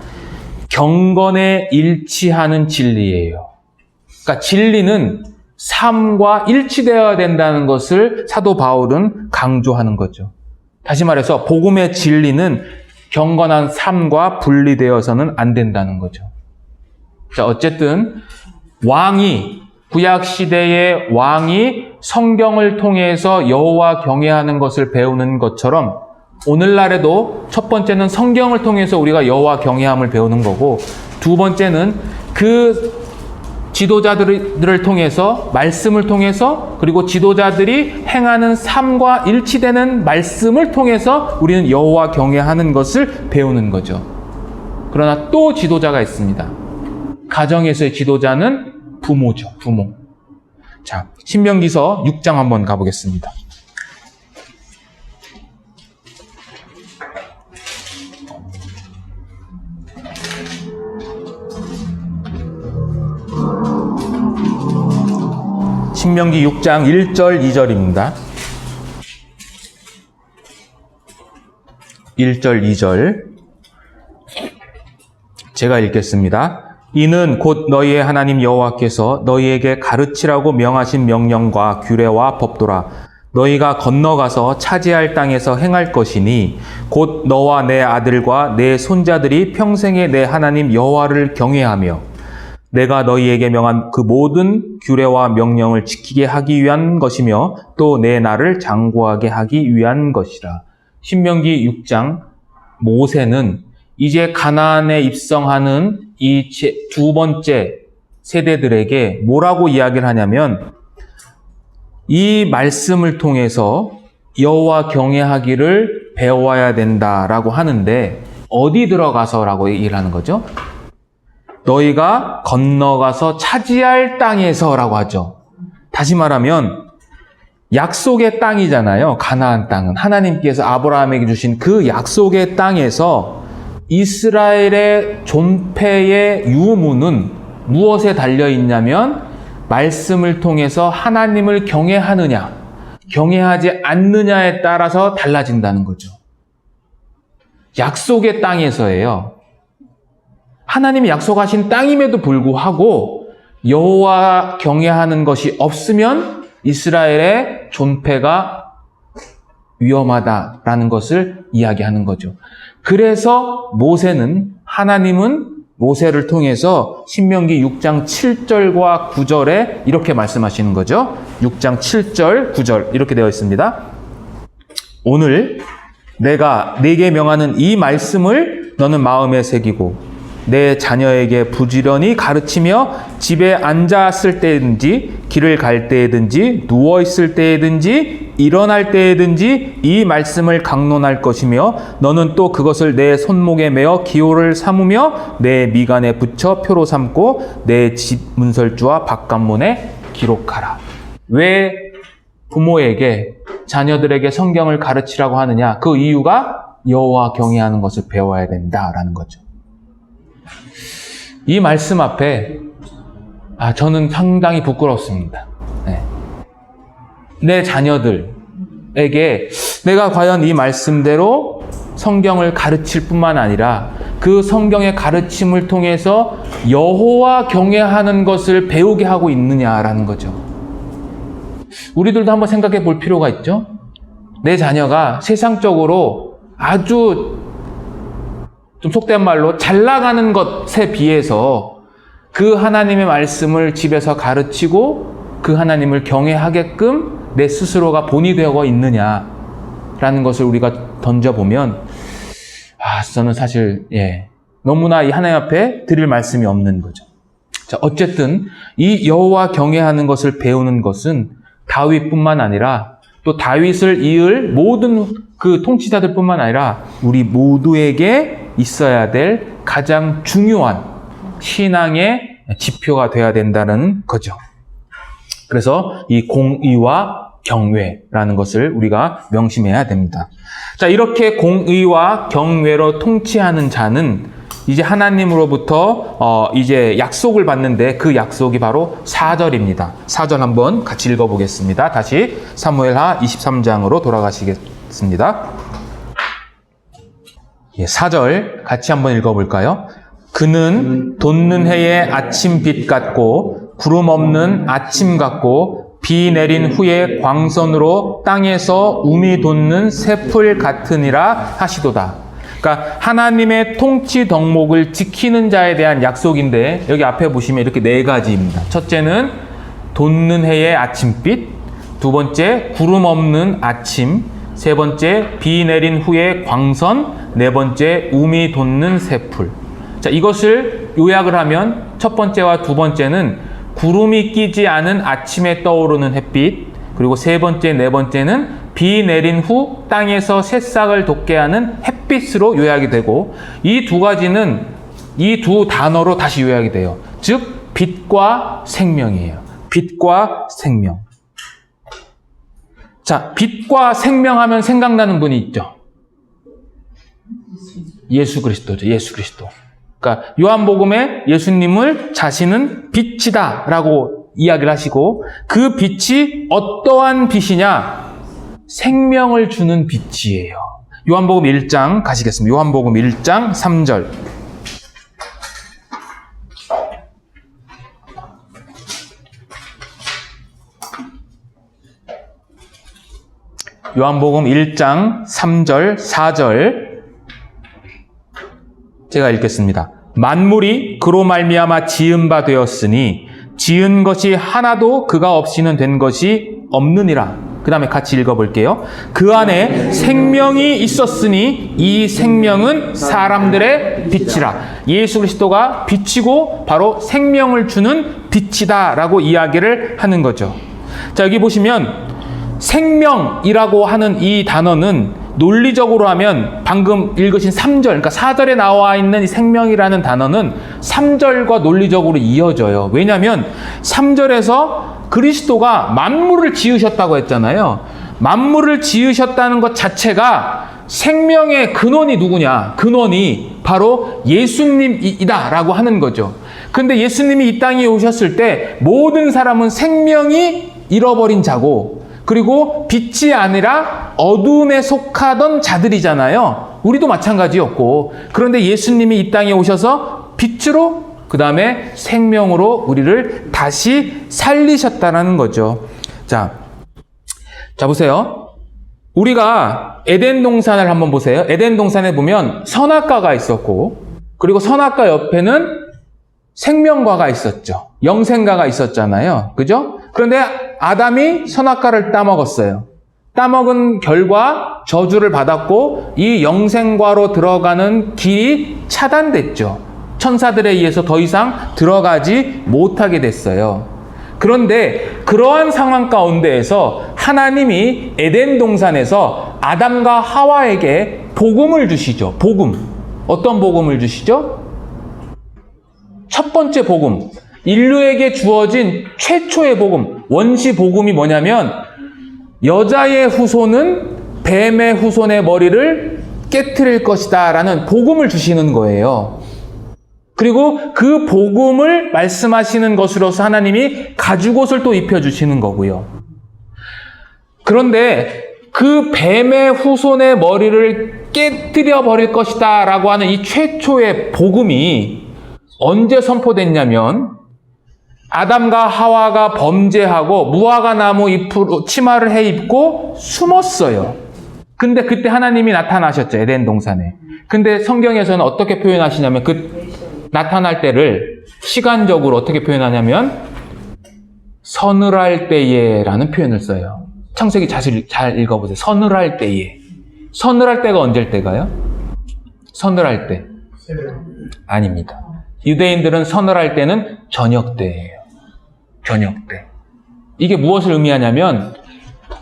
경건에 일치하는 진리예요. 그러니까 진리는 삶과 일치되어야 된다는 것을 사도 바울은 강조하는 거죠. 다시 말해서 복음의 진리는 경건한 삶과 분리되어서는 안 된다는 거죠. 자, 어쨌든 구약시대의 왕이 성경을 통해서 여호와 경외하는 것을 배우는 것처럼 오늘날에도 첫 번째는 성경을 통해서 우리가 여호와 경외함을 배우는 거고, 두 번째는 그 지도자들을 통해서, 말씀을 통해서, 그리고 지도자들이 행하는 삶과 일치되는 말씀을 통해서 우리는 여호와 경외하는 것을 배우는 거죠. 그러나 또 지도자가 있습니다. 가정에서의 지도자는 부모죠. 부모. 자, 신명기서 6장 한번 가보겠습니다. 신명기 6장 1절 2절입니다. 1절 2절 제가 읽겠습니다. 이는 곧 너희의 하나님 여호와께서 너희에게 가르치라고 명하신 명령과 규례와 법도라. 너희가 건너가서 차지할 땅에서 행할 것이니 곧 너와 내 아들과 내 손자들이 평생에 내 하나님 여호와를 경외하며 내가 너희에게 명한 그 모든 규례와 명령을 지키게 하기 위한 것이며 또 내 나를 장구하게 하기 위한 것이라. 신명기 6장 모세는 이제 가나안에 입성하는 이 두 번째 세대들에게 뭐라고 이야기를 하냐면 이 말씀을 통해서 여호와 경외하기를 배워야 된다라고 하는데 어디 들어가서라고 얘기를 하는 거죠? 너희가 건너가서 차지할 땅에서라고 하죠. 다시 말하면 약속의 땅이잖아요. 가나안 땅은 하나님께서 아브라함에게 주신 그 약속의 땅에서 이스라엘의 존폐의 유무는 무엇에 달려 있냐면 말씀을 통해서 하나님을 경외하느냐, 경외하지 않느냐에 따라서 달라진다는 거죠. 약속의 땅에서예요. 하나님이 약속하신 땅임에도 불구하고 여호와 경외하는 것이 없으면 이스라엘의 존폐가 위험하다라는 것을 이야기하는 거죠. 그래서 하나님은 모세를 통해서 신명기 6장 7절과 9절에 이렇게 말씀하시는 거죠. 6장 7절, 9절 이렇게 되어 있습니다. 오늘 내가 네게 명하는 이 말씀을 너는 마음에 새기고 내 자녀에게 부지런히 가르치며 집에 앉았을 때든지 길을 갈 때든지 누워있을 때든지 일어날 때든지 이 말씀을 강론할 것이며 너는 또 그것을 내 손목에 메어 기호를 삼으며 내 미간에 붙여 표로 삼고 내 집 문설주와 바깥문에 기록하라. 왜 부모에게 자녀들에게 성경을 가르치라고 하느냐? 그 이유가 여호와 경외하는 것을 배워야 된다라는 거죠. 이 말씀 앞에 저는 상당히 부끄럽습니다. 내 자녀들에게 내가 과연 이 말씀대로 성경을 가르칠 뿐만 아니라 그 성경의 가르침을 통해서 여호와 경외하는 것을 배우게 하고 있느냐라는 거죠. 우리들도 한번 생각해 볼 필요가 있죠. 내 자녀가 세상적으로 아주 좀 속된 말로 잘 나가는 것에 비해서 그 하나님의 말씀을 집에서 가르치고 그 하나님을 경외하게끔 내 스스로가 본이 되어 있느냐라는 것을 우리가 던져보면 저는 사실 너무나 이 하나님 앞에 드릴 말씀이 없는 거죠. 자, 어쨌든 이 여호와 경외하는 것을 배우는 것은 다윗뿐만 아니라 또 다윗을 이을 모든 그 통치자들뿐만 아니라 우리 모두에게 있어야 될 가장 중요한 신앙의 지표가 되어야 된다는 거죠. 그래서 이 공의와 경외라는 것을 우리가 명심해야 됩니다. 자, 이렇게 공의와 경외로 통치하는 자는 이제 하나님으로부터 이제 약속을 받는데 그 약속이 바로 4절입니다. 4절 한번 같이 읽어보겠습니다. 다시 사무엘하 23장으로 돌아가시겠습니다. 4절 같이 한번 읽어볼까요? 그는 돋는 해의 아침빛 같고 구름 없는 아침 같고 비 내린 후에 광선으로 땅에서 움이 돋는 새풀 같으니라 하시도다. 그러니까 하나님의 통치 덕목을 지키는 자에 대한 약속인데 여기 앞에 보시면 이렇게 4가지입니다. 첫째는 돋는 해의 아침빛, 두 번째 구름 없는 아침, 세 번째 비 내린 후에 광선, 네 번째 움이 돋는 새풀. 자, 이것을 요약을 하면 첫 번째와 두 번째는 구름이 끼지 않은 아침에 떠오르는 햇빛, 그리고 세 번째, 네 번째는 비 내린 후 땅에서 새싹을 돋게 하는 햇빛으로 요약이 되고, 이 두 가지는 이 두 단어로 다시 요약이 돼요. 즉 빛과 생명이에요. 빛과 생명. 자, 빛과 생명하면 생각나는 분이 있죠. 예수 그리스도죠. 예수 그리스도. 그러니까 요한복음에 예수님을 자신은 빛이다 라고 이야기를 하시고, 그 빛이 어떠한 빛이냐? 생명을 주는 빛이에요. 요한복음 1장 가시겠습니다. 요한복음 1장 3절. 요한복음 1장 3절, 4절 제가 읽겠습니다. 만물이 그로 말미암아 지은 바 되었으니 지은 것이 하나도 그가 없이는 된 것이 없느니라. 그 다음에 같이 읽어볼게요. 그 안에 생명이 있었으니 이 생명은 사람들의 빛이라. 예수 그리스도가 빛이고 바로 생명을 주는 빛이다 라고 이야기를 하는 거죠. 자, 여기 보시면 생명이라고 하는 이 단어는 논리적으로 하면 방금 읽으신 3절, 그러니까 4절에 나와 있는 이 생명이라는 단어는 3절과 논리적으로 이어져요. 왜냐하면 3절에서 그리스도가 만물을 지으셨다고 했잖아요. 만물을 지으셨다는 것 자체가 생명의 근원이 누구냐? 근원이 바로 예수님이다 라고 하는 거죠. 그런데 예수님이 이 땅에 오셨을 때 모든 사람은 생명이 잃어버린 자고 그리고 빛이 아니라 어둠에 속하던 자들이잖아요. 우리도 마찬가지였고. 그런데 예수님이 이 땅에 오셔서 빛으로 그 다음에 생명으로 우리를 다시 살리셨다는 거죠. 자 보세요. 우리가 에덴 동산을 한번 보세요. 에덴 동산에 보면 선악과가 있었고 그리고 선악과 옆에는 생명과가 있었죠. 영생과가 있었잖아요. 그죠? 그런데 아담이 선악과를 따먹었어요. 따먹은 결과 저주를 받았고 이 영생과로 들어가는 길이 차단됐죠. 천사들에 의해서 더 이상 들어가지 못하게 됐어요. 그런데 그러한 상황 가운데에서 하나님이 에덴 동산에서 아담과 하와에게 복음을 주시죠. 복음. 어떤 복음을 주시죠? 첫 번째 복음. 인류에게 주어진 최초의 복음. 원시 복음이 뭐냐면 여자의 후손은 뱀의 후손의 머리를 깨트릴 것이다 라는 복음을 주시는 거예요. 그리고 그 복음을 말씀하시는 것으로서 하나님이 가죽옷을 또 입혀주시는 거고요. 그런데 그 뱀의 후손의 머리를 깨뜨려 버릴 것이다 라고 하는 이 최초의 복음이 언제 선포됐냐면 아담과 하와가 범죄하고 무화과 나무 잎으로 치마를 해입고 숨었어요. 근데 그때 하나님이 나타나셨죠. 에덴 동산에. 근데 성경에서는 어떻게 표현하시냐면 그 나타날 때를 시간적으로 어떻게 표현하냐면 서늘할 때에 라는 표현을 써요. 창세기 잘 읽어보세요. 서늘할 때에. 서늘할 때가 언제일 때가요? 서늘할 때. 아닙니다. 유대인들은 서늘할 때는 저녁 때예요. 저녁 때. 이게 무엇을 의미하냐면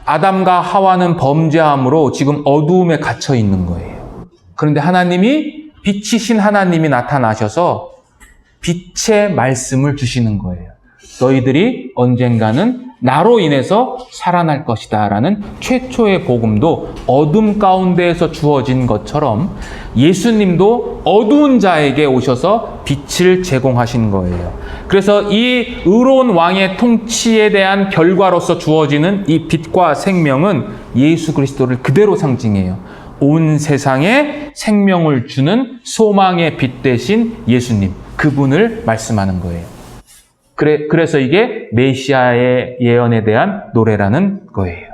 아담과 하와는 범죄함으로 지금 어두움에 갇혀 있는 거예요. 그런데 하나님이 빛이신 하나님이 나타나셔서 빛의 말씀을 주시는 거예요. 너희들이 언젠가는 나로 인해서 살아날 것이다 라는 최초의 복음도 어둠 가운데에서 주어진 것처럼 예수님도 어두운 자에게 오셔서 빛을 제공하신 거예요. 그래서 이 의로운 왕의 통치에 대한 결과로서 주어지는 이 빛과 생명은 예수 그리스도를 그대로 상징해요. 온 세상에 생명을 주는 소망의 빛 대신 예수님, 그분을 말씀하는 거예요. 그래서 이게 메시아의 예언에 대한 노래라는 거예요.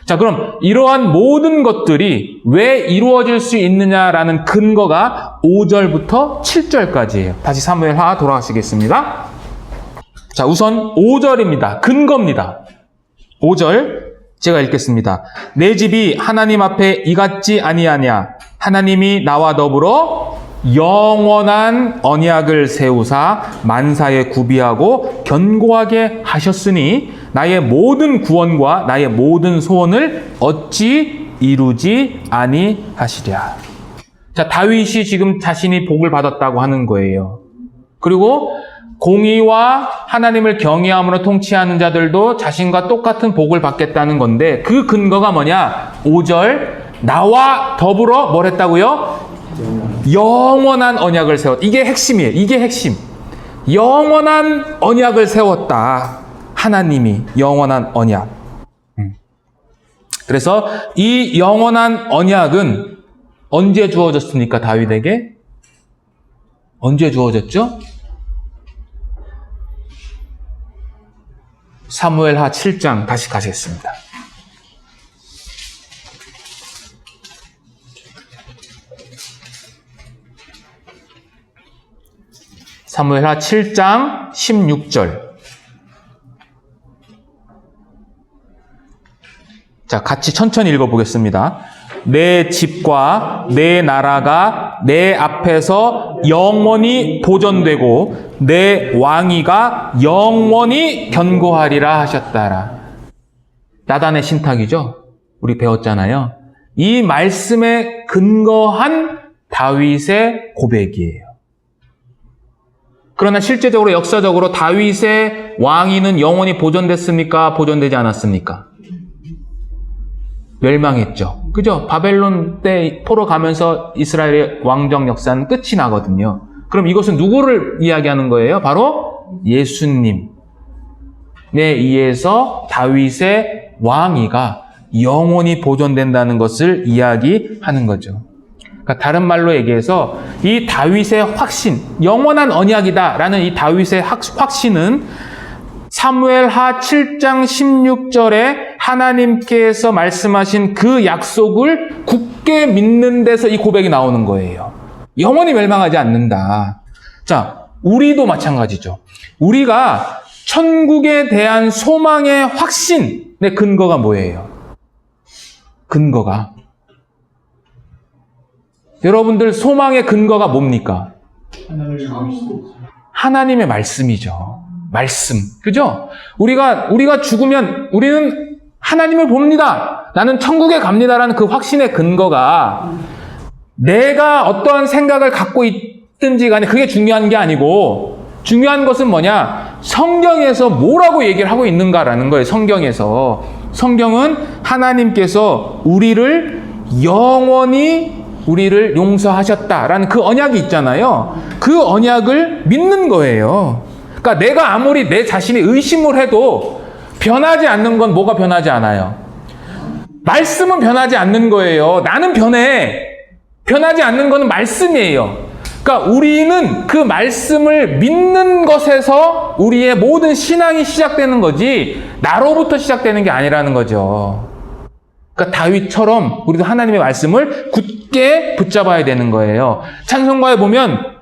자, 그럼 이러한 모든 것들이 왜 이루어질 수 있느냐라는 근거가 5절부터 7절까지예요. 다시 사무엘하 돌아가시겠습니다. 자, 우선 5절입니다. 근거입니다. 5절 제가 읽겠습니다. 내 집이 하나님 앞에 이같지 아니하냐. 하나님이 나와 더불어 영원한 언약을 세우사 만사에 구비하고 견고하게 하셨으니 나의 모든 구원과 나의 모든 소원을 어찌 이루지 아니하시랴. 자, 다윗이 지금 자신이 복을 받았다고 하는 거예요. 그리고 공의와 하나님을 경외함으로 통치하는 자들도 자신과 똑같은 복을 받겠다는 건데 그 근거가 뭐냐? 5절 나와 더불어 뭘 했다고요? 영원한 언약을 세웠다. 이게 핵심이에요. 이게 핵심. 영원한 언약을 세웠다. 하나님이 영원한 언약. 그래서 이 영원한 언약은 언제 주어졌습니까? 다윗에게? 언제 주어졌죠? 사무엘하 7장 다시 가시겠습니다. 사무엘하 7장 16절. 자, 같이 천천히 읽어보겠습니다. 내 집과 내 나라가 내 앞에서 영원히 보존되고 내 왕위가 영원히 견고하리라 하셨다라. 나단의 신탁이죠. 우리 배웠잖아요. 이 말씀에 근거한 다윗의 고백이에요. 그러나 실제적으로 역사적으로 다윗의 왕위는 영원히 보존됐습니까? 보존되지 않았습니까? 멸망했죠. 그죠? 바벨론 때 포로 가면서 이스라엘의 왕정 역사는 끝이 나거든요. 그럼 이것은 누구를 이야기하는 거예요? 바로 예수님에 의해서 다윗의 왕위가 영원히 보존된다는 것을 이야기하는 거죠. 그러니까 다른 말로 얘기해서 이 다윗의 확신, 영원한 언약이다라는 이 다윗의 확신은 사무엘하 7장 16절에 하나님께서 말씀하신 그 약속을 굳게 믿는 데서 이 고백이 나오는 거예요. 영원히 멸망하지 않는다. 자, 우리도 마찬가지죠. 우리가 천국에 대한 소망의 확신의 근거가 뭐예요? 근거가. 여러분들 소망의 근거가 뭡니까? 하나님의 말씀이죠. 말씀. 그죠? 우리가 죽으면 우리는 하나님을 봅니다. 나는 천국에 갑니다라는 그 확신의 근거가 내가 어떠한 생각을 갖고 있든지 간에 그게 중요한 게 아니고 중요한 것은 뭐냐? 성경에서 뭐라고 얘기를 하고 있는가라는 거예요. 성경에서. 성경은 하나님께서 우리를 영원히 우리를 용서하셨다라는 그 언약이 있잖아요. 그 언약을 믿는 거예요. 그러니까 내가 아무리 내 자신이 의심을 해도 변하지 않는 건 뭐가 변하지 않아요? 말씀은 변하지 않는 거예요. 나는 변해. 변하지 않는 거는 말씀이에요. 그러니까 우리는 그 말씀을 믿는 것에서 우리의 모든 신앙이 시작되는 거지 나로부터 시작되는 게 아니라는 거죠. 그러니까 다윗처럼 우리도 하나님의 말씀을 굳게 붙잡아야 되는 거예요. 찬송가에 보면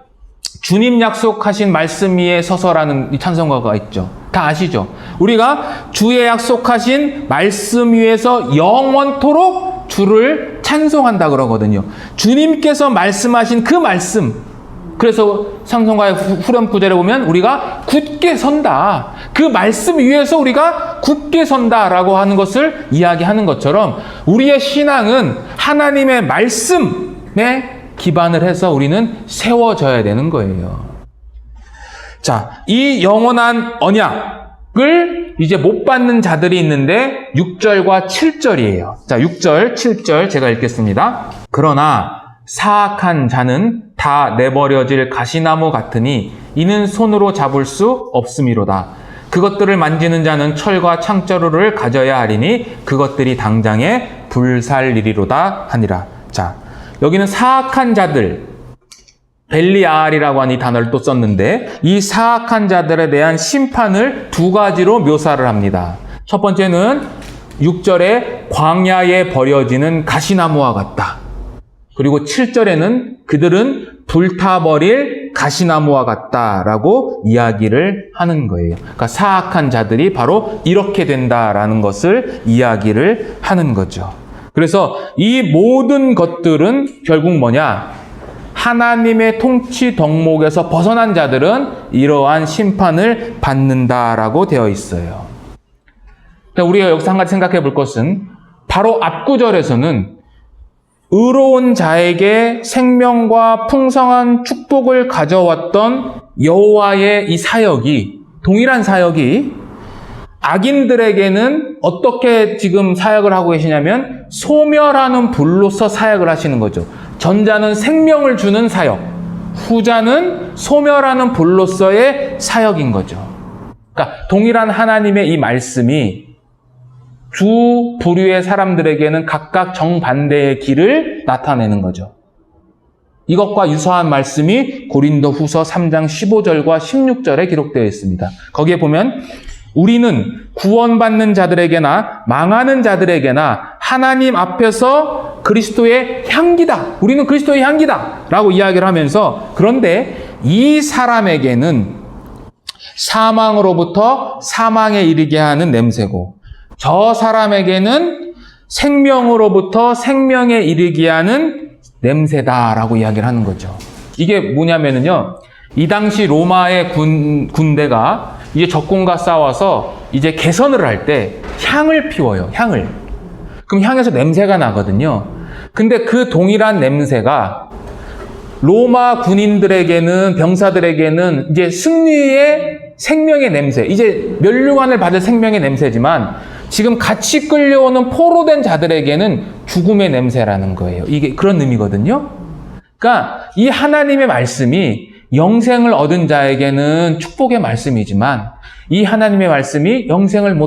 주님 약속하신 말씀 위에 서서라는 이 찬송가가 있죠. 다 아시죠? 우리가 주의 약속하신 말씀 위에서 영원토록 주를 찬송한다 그러거든요. 주님께서 말씀하신 그 말씀. 그래서 찬송가의 후렴 구절에 보면 우리가 굳게 선다. 그 말씀 위에서 우리가 굳게 선다라고 하는 것을 이야기하는 것처럼 우리의 신앙은 하나님의 말씀에 기반을 해서 우리는 세워져야 되는 거예요. 자, 이 영원한 언약을 이제 못 받는 자들이 있는데 6절과 7절이에요. 자, 6절, 7절 제가 읽겠습니다. 그러나 사악한 자는 다 내버려질 가시나무 같으니 이는 손으로 잡을 수 없음이로다. 그것들을 만지는 자는 철과 창자루를 가져야 하리니 그것들이 당장에 불살리리로다 하니라. 자, 여기는 사악한 자들, 벨리알이라고 하는 이 단어를 또 썼는데 이 사악한 자들에 대한 심판을 두 가지로 묘사를 합니다. 첫 번째는 6절에 광야에 버려지는 가시나무와 같다. 그리고 7절에는 그들은 불타버릴 가시나무와 같다라고 이야기를 하는 거예요. 그러니까 사악한 자들이 바로 이렇게 된다라는 것을 이야기를 하는 거죠. 그래서 이 모든 것들은 결국 뭐냐? 하나님의 통치 덕목에서 벗어난 자들은 이러한 심판을 받는다라고 되어 있어요. 우리가 여기서 한 가지 생각해 볼 것은 바로 앞구절에서는 의로운 자에게 생명과 풍성한 축복을 가져왔던 여호와의 이 사역이, 동일한 사역이 악인들에게는 어떻게 지금 사역을 하고 계시냐면 소멸하는 불로서 사역을 하시는 거죠. 전자는 생명을 주는 사역, 후자는 소멸하는 불로서의 사역인 거죠. 그러니까 동일한 하나님의 이 말씀이 두 부류의 사람들에게는 각각 정반대의 길을 나타내는 거죠. 이것과 유사한 말씀이 고린도후서 3장 15절과 16절에 기록되어 있습니다. 거기에 보면 우리는 구원받는 자들에게나 망하는 자들에게나 하나님 앞에서 그리스도의 향기다. 우리는 그리스도의 향기다. 라고 이야기를 하면서 그런데 이 사람에게는 사망으로부터 사망에 이르게 하는 냄새고, 저 사람에게는 생명으로부터 생명에 이르게 하는 냄새다라고 이야기를 하는 거죠. 이게 뭐냐면은요, 이 당시 로마의 군대가 이제 적군과 싸워서 이제 개선을 할 때 향을 피워요. 향을. 그럼 향에서 냄새가 나거든요. 근데 그 동일한 냄새가 로마 군인들에게는, 병사들에게는 이제 승리의 생명의 냄새, 이제 면류관을 받을 생명의 냄새지만 지금 같이 끌려오는 포로된 자들에게는 죽음의 냄새라는 거예요. 이게 그런 의미거든요. 그러니까 이 하나님의 말씀이 영생을 얻은 자에게는 축복의 말씀이지만 이 하나님의 말씀이 영생을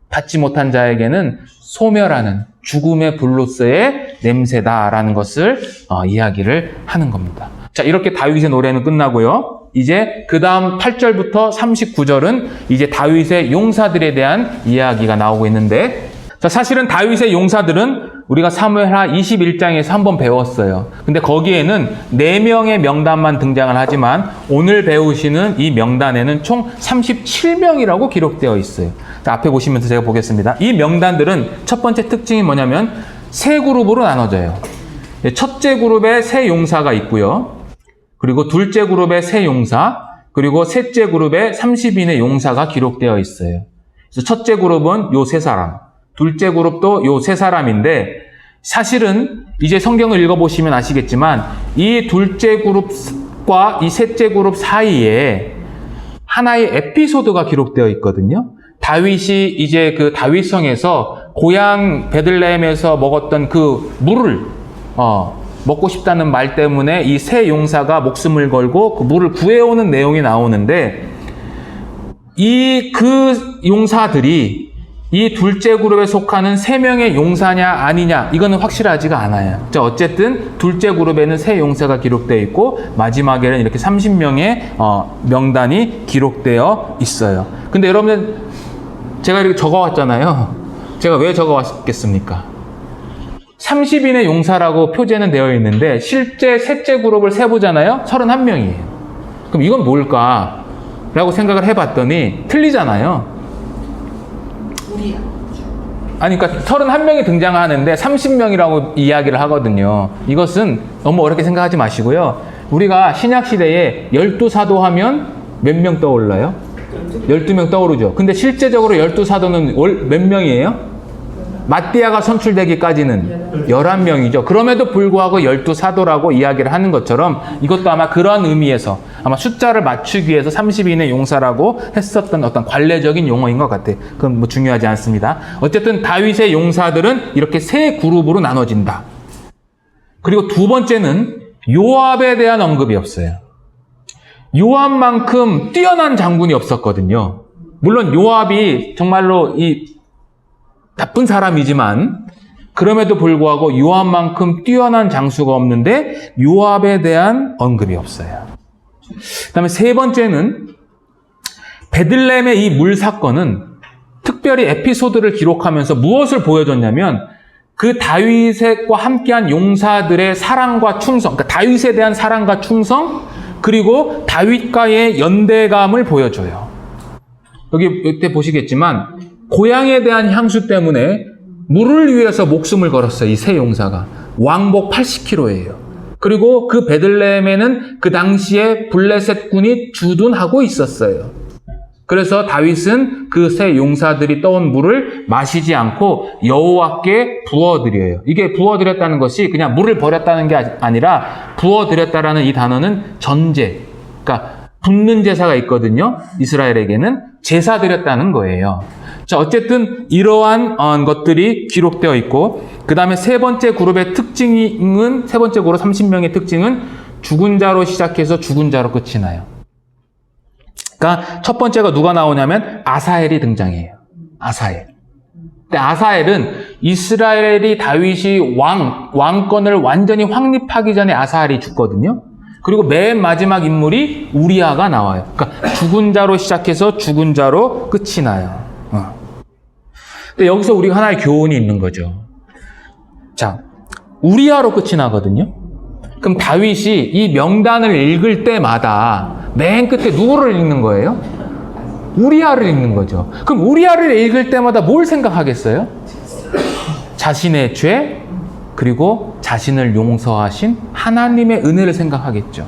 받지 못한 자에게는 소멸하는 죽음의 불로서의 냄새다라는 것을 이야기를 하는 겁니다. 자, 이렇게 다윗의 노래는 끝나고요. 이제 그 다음 8절부터 39절은 이제 다윗의 용사들에 대한 이야기가 나오고 있는데, 자, 사실은 다윗의 용사들은 우리가 사무엘하 21장에서 한번 배웠어요. 근데 거기에는 4명의 명단만 등장을 하지만 오늘 배우시는 이 명단에는 총 37명이라고 기록되어 있어요. 자, 앞에 보시면서 제가 보겠습니다. 이 명단들은 첫 번째 특징이 뭐냐면 세 그룹으로 나눠져요. 첫째 그룹에 세 용사가 있고요. 그리고 둘째 그룹에 세 용사, 그리고 셋째 그룹에 30인의 용사가 기록되어 있어요. 그래서 첫째 그룹은 요 세 사람, 둘째 그룹도 요 세 사람인데, 사실은 이제 성경을 읽어보시면 아시겠지만 이 둘째 그룹과 이 셋째 그룹 사이에 하나의 에피소드가 기록되어 있거든요. 다윗이 이제 그 다윗성에서 고향 베들레헴에서 먹었던 그 물을 먹고 싶다는 말 때문에 이 세 용사가 목숨을 걸고 그 물을 구해오는 내용이 나오는데, 그 용사들이 이 둘째 그룹에 속하는 3명의 용사냐 아니냐, 이거는 확실하지가 않아요. 자, 어쨌든 둘째 그룹에는 세 용사가 기록되어 있고 마지막에는 이렇게 30명의 명단이 기록되어 있어요. 근데 여러분들, 제가 이렇게 적어왔잖아요. 제가 왜 적어왔겠습니까? 30인의 용사라고 표제는 되어 있는데 실제 셋째 그룹을 세보잖아요. 31명이에요. 그럼 이건 뭘까? 라고 생각을 해봤더니 틀리잖아요. 아니, 그러니까 31명이 등장하는데 30명이라고 이야기를 하거든요. 이것은 너무 어렵게 생각하지 마시고요. 우리가 신약시대에 12사도 하면 몇 명 떠올라요? 12명 떠오르죠. 근데 실제적으로 12사도는 몇 명이에요? 마띠아가 선출되기까지는 11명이죠. 그럼에도 불구하고 12사도라고 이야기를 하는 것처럼 이것도 아마 그런 의미에서 아마 숫자를 맞추기 위해서 30인의 용사라고 했었던 어떤 관례적인 용어인 것 같아요. 그건 뭐 중요하지 않습니다. 어쨌든 다윗의 용사들은 이렇게 세 그룹으로 나눠진다. 그리고 두 번째는 요압에 대한 언급이 없어요. 요압만큼 뛰어난 장군이 없었거든요. 물론 요압이 정말로 나쁜 사람이지만 그럼에도 불구하고 요압만큼 뛰어난 장수가 없는데 요압에 대한 언급이 없어요. 그 다음에 세 번째는 베들레헴의 이 물 사건은 특별히 에피소드를 기록하면서 무엇을 보여줬냐면 그 다윗과 함께한 용사들의 사랑과 충성, 그러니까 다윗에 대한 사랑과 충성, 그리고 다윗과의 연대감을 보여줘요. 이때 보시겠지만 고향에 대한 향수 때문에 물을 위해서 목숨을 걸었어요. 이 세 용사가. 왕복 80km예요. 그리고 그 베들레헴에는 그 당시에 블레셋군이 주둔하고 있었어요. 그래서 다윗은 그 세 용사들이 떠온 물을 마시지 않고 여호와께 부어드려요. 이게 부어드렸다는 것이 그냥 물을 버렸다는 게 아니라 부어드렸다라는 이 단어는 전제, 그러니까 붓는 제사가 있거든요. 이스라엘에게는 제사 드렸다는 거예요. 자, 어쨌든 이러한 것들이 기록되어 있고, 그 다음에 세 번째 그룹의 특징은, 세 번째 그룹 30명의 특징은 죽은 자로 시작해서 죽은 자로 끝이 나요. 그러니까 첫 번째가 누가 나오냐면 아사엘이 등장해요. 아사엘. 근데 아사엘은 이스라엘이 다윗이 왕권을 완전히 확립하기 전에 아사엘이 죽거든요. 그리고 맨 마지막 인물이 우리아가 나와요. 그러니까 죽은 자로 시작해서 죽은 자로 끝이 나요. 근데 여기서 우리가 하나의 교훈이 있는 거죠. 자, 우리아로 끝이 나거든요. 그럼 다윗이 이 명단을 읽을 때마다 맨 끝에 누구를 읽는 거예요? 우리아를 읽는 거죠. 그럼 우리아를 읽을 때마다 뭘 생각하겠어요? 자신의 죄, 그리고 자신을 용서하신 하나님의 은혜를 생각하겠죠.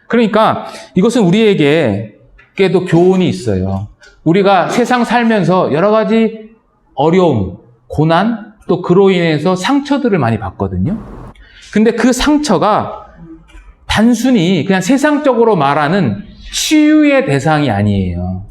그러니까 이것은 우리에게도 교훈이 있어요. 우리가 세상 살면서 여러 가지 어려움, 고난, 또 그로 인해서 상처들을 많이 받거든요. 근데 그 상처가 단순히 그냥 세상적으로 말하는 치유의 대상이 아니에요.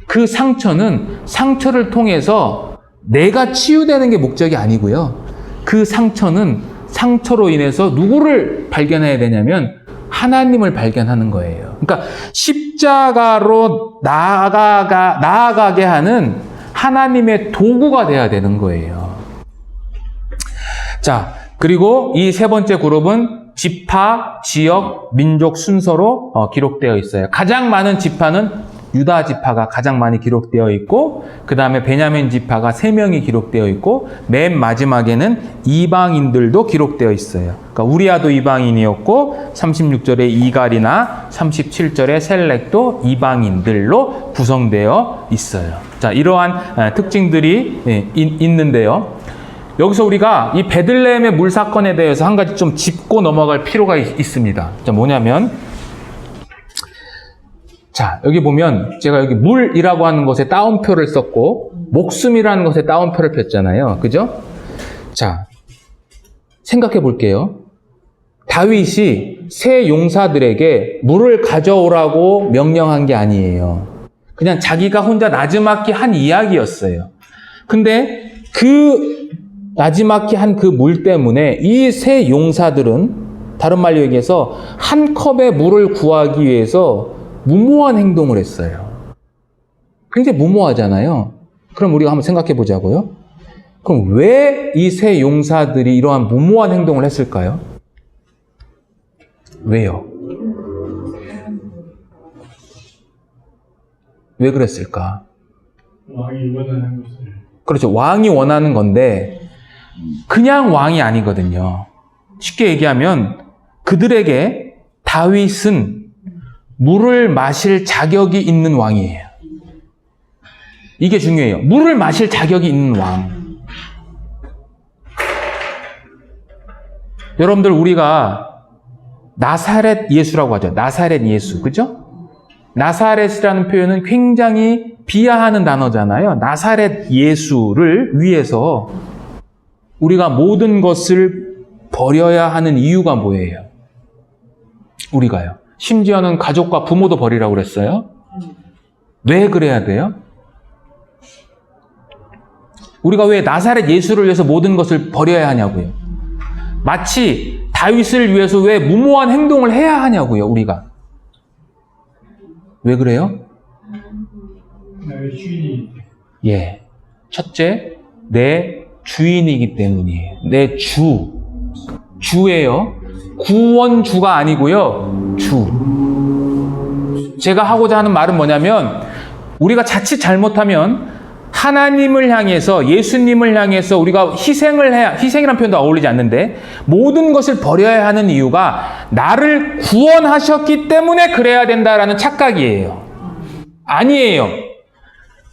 그 상처는 상처를 통해서 내가 치유되는 게 목적이 아니고요. 그 상처는 상처로 인해서 누구를 발견해야 되냐면 하나님을 발견하는 거예요. 그러니까 십자가로 나아가게 하는 하나님의 도구가 돼야 되는 거예요. 자, 그리고 이 세 번째 그룹은 지파, 지역, 민족 순서로 기록되어 있어요. 가장 많은 지파는 유다 지파가 가장 많이 기록되어 있고, 그 다음에 베냐민 지파가 3명이 기록되어 있고, 맨 마지막에는 이방인들도 기록되어 있어요. 그러니까 우리아도 이방인이었고, 36절에 이갈이나 37절에 셀렉도 이방인들로 구성되어 있어요. 자, 이러한 특징들이 있는데요. 여기서 우리가 이 베들레헴의 물 사건에 대해서 한 가지 좀 짚고 넘어갈 필요가 있습니다. 자, 뭐냐면, 자, 여기 보면 제가 여기 물이라고 하는 것에 따옴표를 썼고 목숨이라는 것에 따옴표를 폈잖아요. 그죠? 자, 생각해 볼게요. 다윗이 세 용사들에게 물을 가져오라고 명령한 게 아니에요. 그냥 자기가 혼자 나지막히 한 이야기였어요. 근데 그 나지막히 한 그 물 때문에 이 세 용사들은 다른 말로 얘기해서 한 컵의 물을 구하기 위해서 무모한 행동을 했어요. 굉장히 무모하잖아요. 그럼 우리가 한번 생각해 보자고요. 그럼 왜 이 세 용사들이 이러한 무모한 행동을 했을까요? 왜요? 왜 그랬을까? 왕이 원하는 것을. 그렇죠. 왕이 원하는 건데 그냥 왕이 아니거든요. 쉽게 얘기하면 그들에게 다윗은 물을 마실 자격이 있는 왕이에요. 이게 중요해요. 물을 마실 자격이 있는 왕. 여러분들, 우리가 나사렛 예수라고 하죠. 나사렛 예수. 그죠? 나사렛이라는 표현은 굉장히 비하하는 단어잖아요. 나사렛 예수를 위해서 우리가 모든 것을 버려야 하는 이유가 뭐예요? 우리가요. 심지어는 가족과 부모도 버리라고 그랬어요. 왜 그래야 돼요? 우리가 왜 나사렛 예수를 위해서 모든 것을 버려야 하냐고요. 마치 다윗을 위해서 왜 무모한 행동을 해야 하냐고요, 우리가. 왜 그래요? 나의 주인이. 예. 첫째, 내 주인이기 때문이에요. 내 주예요. 구원주가 아니고요. 주. 제가 하고자 하는 말은 뭐냐면 우리가 자칫 잘못하면 하나님을 향해서, 예수님을 향해서 우리가 희생이라는 표현도 어울리지 않는데 모든 것을 버려야 하는 이유가 나를 구원하셨기 때문에 그래야 된다라는 착각이에요. 아니에요.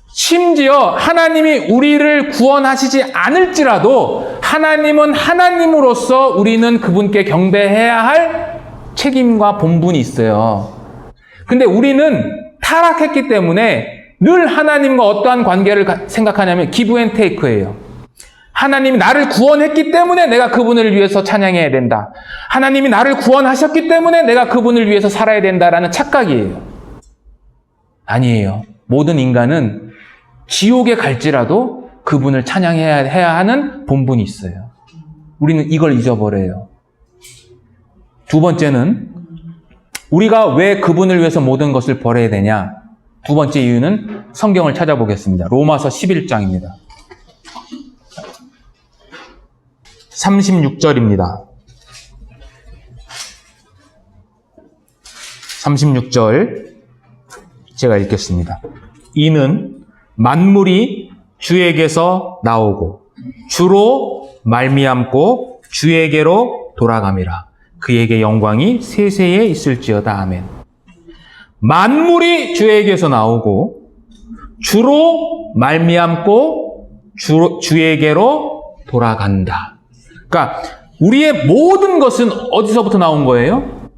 심지어 하나님이 우리를 구원하시지 않을지라도 하나님은 하나님으로서 우리는 그분께 경배해야 할 책임과 본분이 있어요. 근데 우리는 타락했기 때문에 늘 하나님과 어떠한 관계를 생각하냐면 기브 앤 테이크예요. 하나님이 나를 구원했기 때문에 내가 그분을 위해서 찬양해야 된다. 하나님이 나를 구원하셨기 때문에 내가 그분을 위해서 살아야 된다라는 착각이에요. 아니에요. 모든 인간은 지옥에 갈지라도 그분을 찬양해야 하는 본분이 있어요. 우리는 이걸 잊어버려요. 두 번째는 우리가 왜 그분을 위해서 모든 것을 버려야 되냐? 두 번째 이유는 성경을 찾아보겠습니다. 로마서 11장입니다. 36절입니다. 36절 제가 읽겠습니다. 이는 만물이 주에게서 나오고 주로 말미암고 주에게로 돌아감이라. 그에게 영광이 세세에 있을지어다. 아멘. 만물이 주에게서 나오고 주로 말미암고 주에게로 돌아간다. 그러니까 우리의 모든 것은 어디서부터 나온 거예요?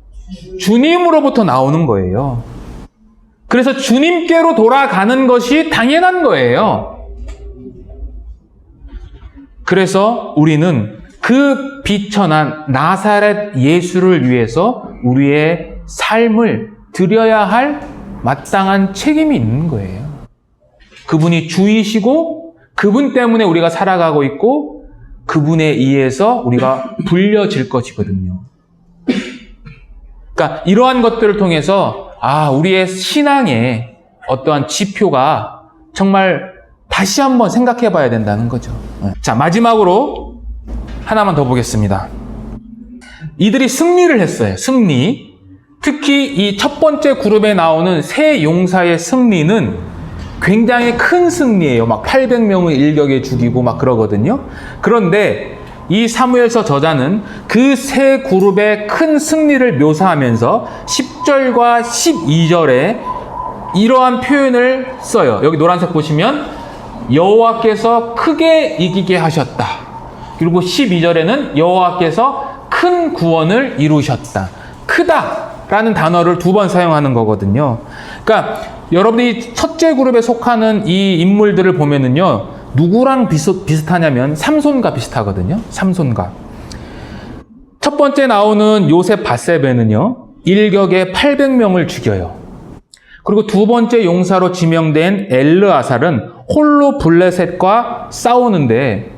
주님으로부터 나오는 거예요. 그래서 주님께로 돌아가는 것이 당연한 거예요. 그래서 우리는 그 비천한 나사렛 예수를 위해서 우리의 삶을 드려야 할 마땅한 책임이 있는 거예요. 그분이 주이시고 그분 때문에 우리가 살아가고 있고 그분에 의해서 우리가 불려질 것이거든요. 그러니까 이러한 것들을 통해서 우리의 신앙의 어떠한 지표가 정말 다시 한번 생각해 봐야 된다는 거죠. 자, 마지막으로 하나만 더 보겠습니다. 이들이 승리를 했어요. 승리. 특히 이 첫 번째 그룹에 나오는 세 용사의 승리는 굉장히 큰 승리예요. 막 800명을 일격에 죽이고 막 그러거든요. 그런데 이 사무엘서 저자는 그 세 그룹의 큰 승리를 묘사하면서 10절과 12절에 이러한 표현을 써요. 여기 노란색 보시면 여호와께서 크게 이기게 하셨다. 그리고 12절에는 여호와께서 큰 구원을 이루셨다. 크다라는 단어를 두 번 사용하는 거거든요. 그러니까 여러분들이 첫째 그룹에 속하는 이 인물들을 보면은요, 누구랑 비슷하냐면 삼손과 비슷하거든요. 삼손과. 첫 번째 나오는 요셉 밧세베는요, 일격에 800명을 죽여요. 그리고 두 번째 용사로 지명된 엘르아살은 홀로 블레셋과 싸우는데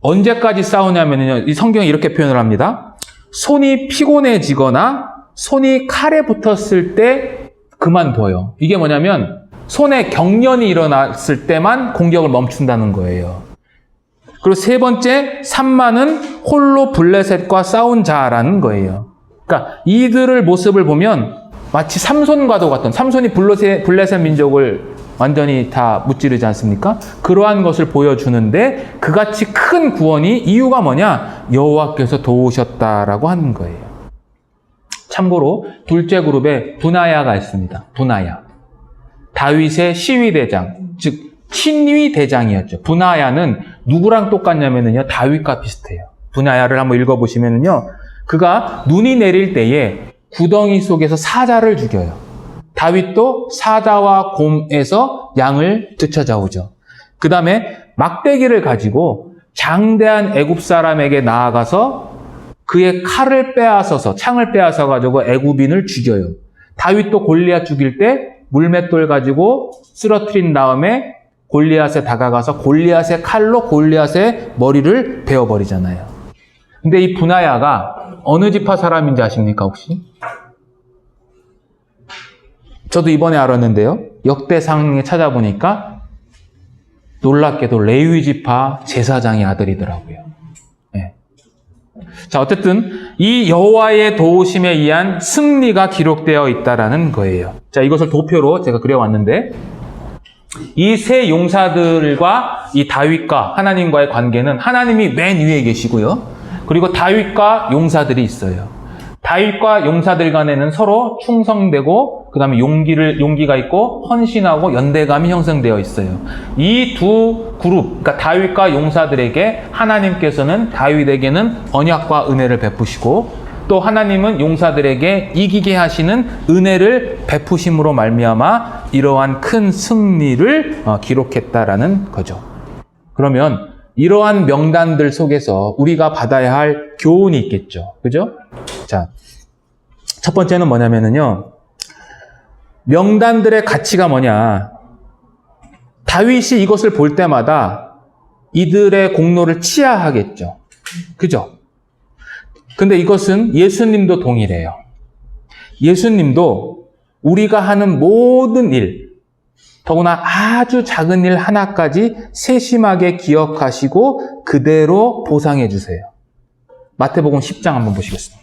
언제까지 싸우냐면요, 이 성경이 이렇게 표현을 합니다. 손이 피곤해지거나 손이 칼에 붙었을 때 그만둬요. 이게 뭐냐면 손에 경련이 일어났을 때만 공격을 멈춘다는 거예요. 그리고 세 번째, 삼만은 홀로 블레셋과 싸운 자라는 거예요. 그러니까 이들의 모습을 보면 마치 삼손과도 같은, 삼손이 블레셋 민족을 완전히 다 무찌르지 않습니까? 그러한 것을 보여주는데 그같이 큰 구원이 이유가 뭐냐? 여호와께서 도우셨다라고 하는 거예요. 참고로 둘째 그룹에 분하야가 있습니다. 분하야. 다윗의 시위대장, 즉 친위대장이었죠. 분하야는 누구랑 똑같냐면요, 다윗과 비슷해요. 분하야를 한번 읽어보시면요, 그가 눈이 내릴 때에 구덩이 속에서 사자를 죽여요. 다윗도 사자와 곰에서 양을 쫓아잡으죠. 그 다음에 막대기를 가지고 장대한 애굽 사람에게 나아가서 그의 칼을 빼앗아서, 창을 빼앗아 가지고 애굽인을 죽여요. 다윗도 골리앗 죽일 때 물맷돌 가지고 쓰러뜨린 다음에 골리앗에 다가가서 골리앗의 칼로 골리앗의 머리를 베어버리잖아요. 근데 이 분하야가 어느 지파 사람인지 아십니까, 혹시? 저도 이번에 알았는데요. 역대상에 찾아보니까 놀랍게도 레위 지파 제사장의 아들이더라고요. 네. 자, 어쨌든 이 여호와의 도우심에 의한 승리가 기록되어 있다라는 거예요. 자, 이것을 도표로 제가 그려왔는데 이 세 용사들과 이 다윗과 하나님과의 관계는 하나님이 맨 위에 계시고요. 그리고 다윗과 용사들이 있어요. 다윗과 용사들 간에는 서로 충성되고 그 다음에 용기가 있고 헌신하고 연대감이 형성되어 있어요. 이 두 그룹, 그러니까 다윗과 용사들에게 하나님께서는 다윗에게는 언약과 은혜를 베푸시고 또 하나님은 용사들에게 이기게 하시는 은혜를 베푸심으로 말미암아 이러한 큰 승리를 기록했다라는 거죠. 그러면 이러한 명단들 속에서 우리가 받아야 할 교훈이 있겠죠. 그죠? 자, 첫 번째는 뭐냐면요, 명단들의 가치가 뭐냐. 다윗이 이것을 볼 때마다 이들의 공로를 치하하겠죠. 그죠? 근데 이것은 예수님도 동일해요. 예수님도 우리가 하는 모든 일, 더구나 아주 작은 일 하나까지 세심하게 기억하시고 그대로 보상해 주세요. 마태복음 10장 한번 보시겠습니다.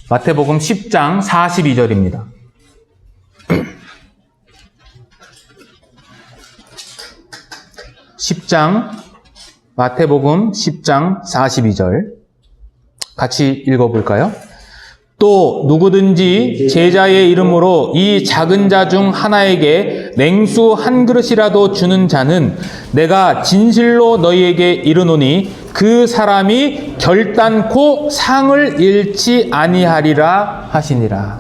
마태복음 10장 42절입니다. (10장 마태복음 10장 42절 같이 읽어볼까요? 또 누구든지 제자의 이름으로 이 작은 자 중 하나에게 냉수 한 그릇이라도 주는 자는 내가 진실로 너희에게 이르노니 그 사람이 결단코 상을 잃지 아니하리라 하시니라.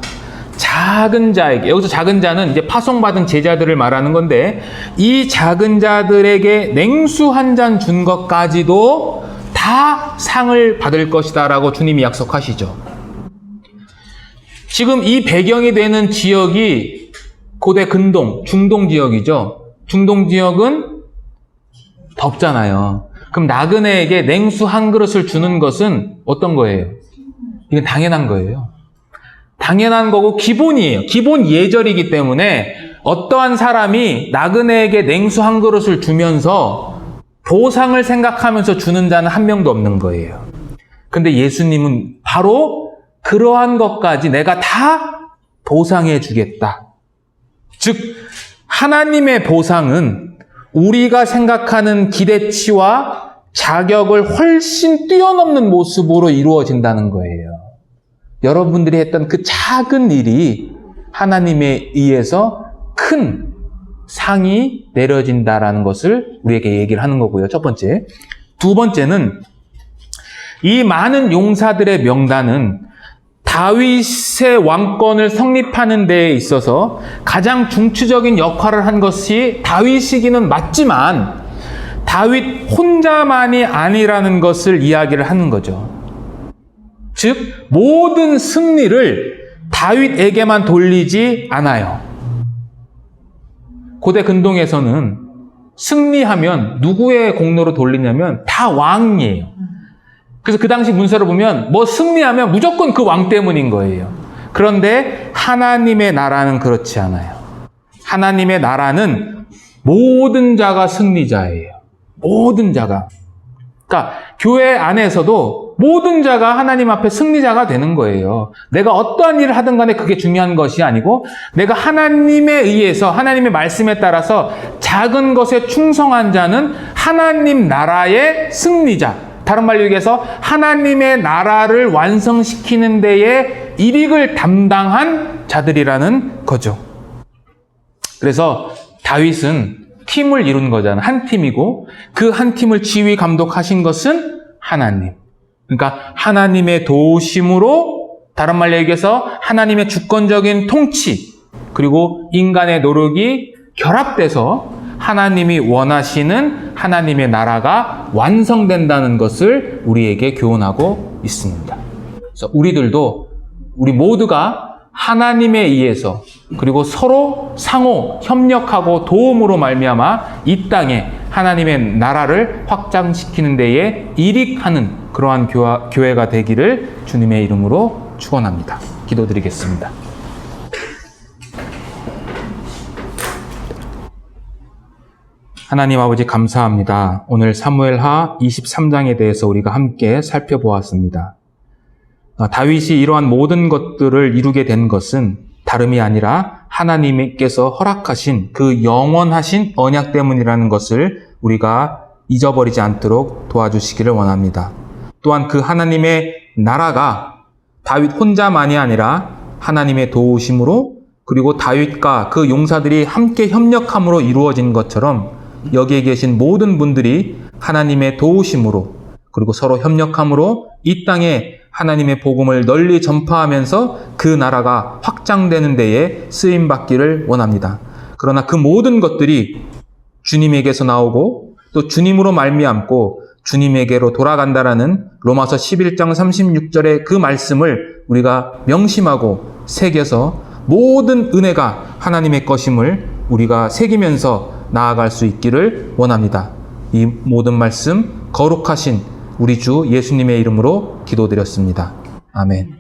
작은 자에게, 여기서 작은 자는 이제 파송받은 제자들을 말하는 건데, 이 작은 자들에게 냉수 한 잔 준 것까지도 다 상을 받을 것이다 라고 주님이 약속하시죠. 지금 이 배경이 되는 지역이 고대 근동, 중동 지역이죠. 중동 지역은 덥잖아요. 그럼 나그네에게 냉수 한 그릇을 주는 것은 어떤 거예요? 이건 당연한 거예요. 당연한 거고 기본이에요. 기본 예절이기 때문에 어떠한 사람이 나그네에게 냉수 한 그릇을 주면서 보상을 생각하면서 주는 자는 한 명도 없는 거예요. 근데 예수님은 바로 그러한 것까지 내가 다 보상해 주겠다. 즉, 하나님의 보상은 우리가 생각하는 기대치와 자격을 훨씬 뛰어넘는 모습으로 이루어진다는 거예요. 여러분들이 했던 그 작은 일이 하나님에 의해서 큰 상이 내려진다라는 것을 우리에게 얘기를 하는 거고요. 첫 번째. 두 번째는 이 많은 용사들의 명단은 다윗의 왕권을 성립하는 데에 있어서 가장 중추적인 역할을 한 것이 다윗이기는 맞지만 다윗 혼자만이 아니라는 것을 이야기를 하는 거죠. 즉, 모든 승리를 다윗에게만 돌리지 않아요. 고대 근동에서는 승리하면 누구의 공로로 돌리냐면 다 왕이에요. 그래서 그 당시 문서를 보면 뭐 승리하면 무조건 그 왕 때문인 거예요. 그런데 하나님의 나라는 그렇지 않아요. 하나님의 나라는 모든 자가 승리자예요. 모든 자가. 그러니까 교회 안에서도 모든 자가 하나님 앞에 승리자가 되는 거예요. 내가 어떠한 일을 하든 간에 그게 중요한 것이 아니고 내가 하나님에 의해서 하나님의 말씀에 따라서 작은 것에 충성한 자는 하나님 나라의 승리자. 다른 말로 얘기해서 하나님의 나라를 완성시키는 데에 일익을 담당한 자들이라는 거죠. 그래서 다윗은 팀을 이룬 거잖아요. 한 팀이고 그 한 팀을 지휘 감독하신 것은 하나님. 그러니까 하나님의 도우심으로, 다른 말로 얘기해서 하나님의 주권적인 통치 그리고 인간의 노력이 결합돼서 하나님이 원하시는 하나님의 나라가 완성된다는 것을 우리에게 교훈하고 있습니다. 그래서 우리 모두가 하나님에 의해서 그리고 서로 상호 협력하고 도움으로 말미암아 이 땅에 하나님의 나라를 확장시키는 데에 일익하는 그러한 교회가 되기를 주님의 이름으로 축원합니다. 기도드리겠습니다. 하나님 아버지 감사합니다. 오늘 사무엘하 23장에 대해서 우리가 함께 살펴보았습니다. 다윗이 이러한 모든 것들을 이루게 된 것은 다름이 아니라 하나님께서 허락하신 그 영원하신 언약 때문이라는 것을 우리가 잊어버리지 않도록 도와주시기를 원합니다. 또한 그 하나님의 나라가 다윗 혼자만이 아니라 하나님의 도우심으로 그리고 다윗과 그 용사들이 함께 협력함으로 이루어진 것처럼 여기에 계신 모든 분들이 하나님의 도우심으로 그리고 서로 협력함으로 이 땅에 하나님의 복음을 널리 전파하면서 그 나라가 확장되는 데에 쓰임받기를 원합니다. 그러나 그 모든 것들이 주님에게서 나오고 또 주님으로 말미암고 주님에게로 돌아간다라는 로마서 11장 36절의 그 말씀을 우리가 명심하고 새겨서 모든 은혜가 하나님의 것임을 우리가 새기면서 나아갈 수 있기를 원합니다. 이 모든 말씀 거룩하신 우리 주 예수님의 이름으로 기도드렸습니다. 아멘.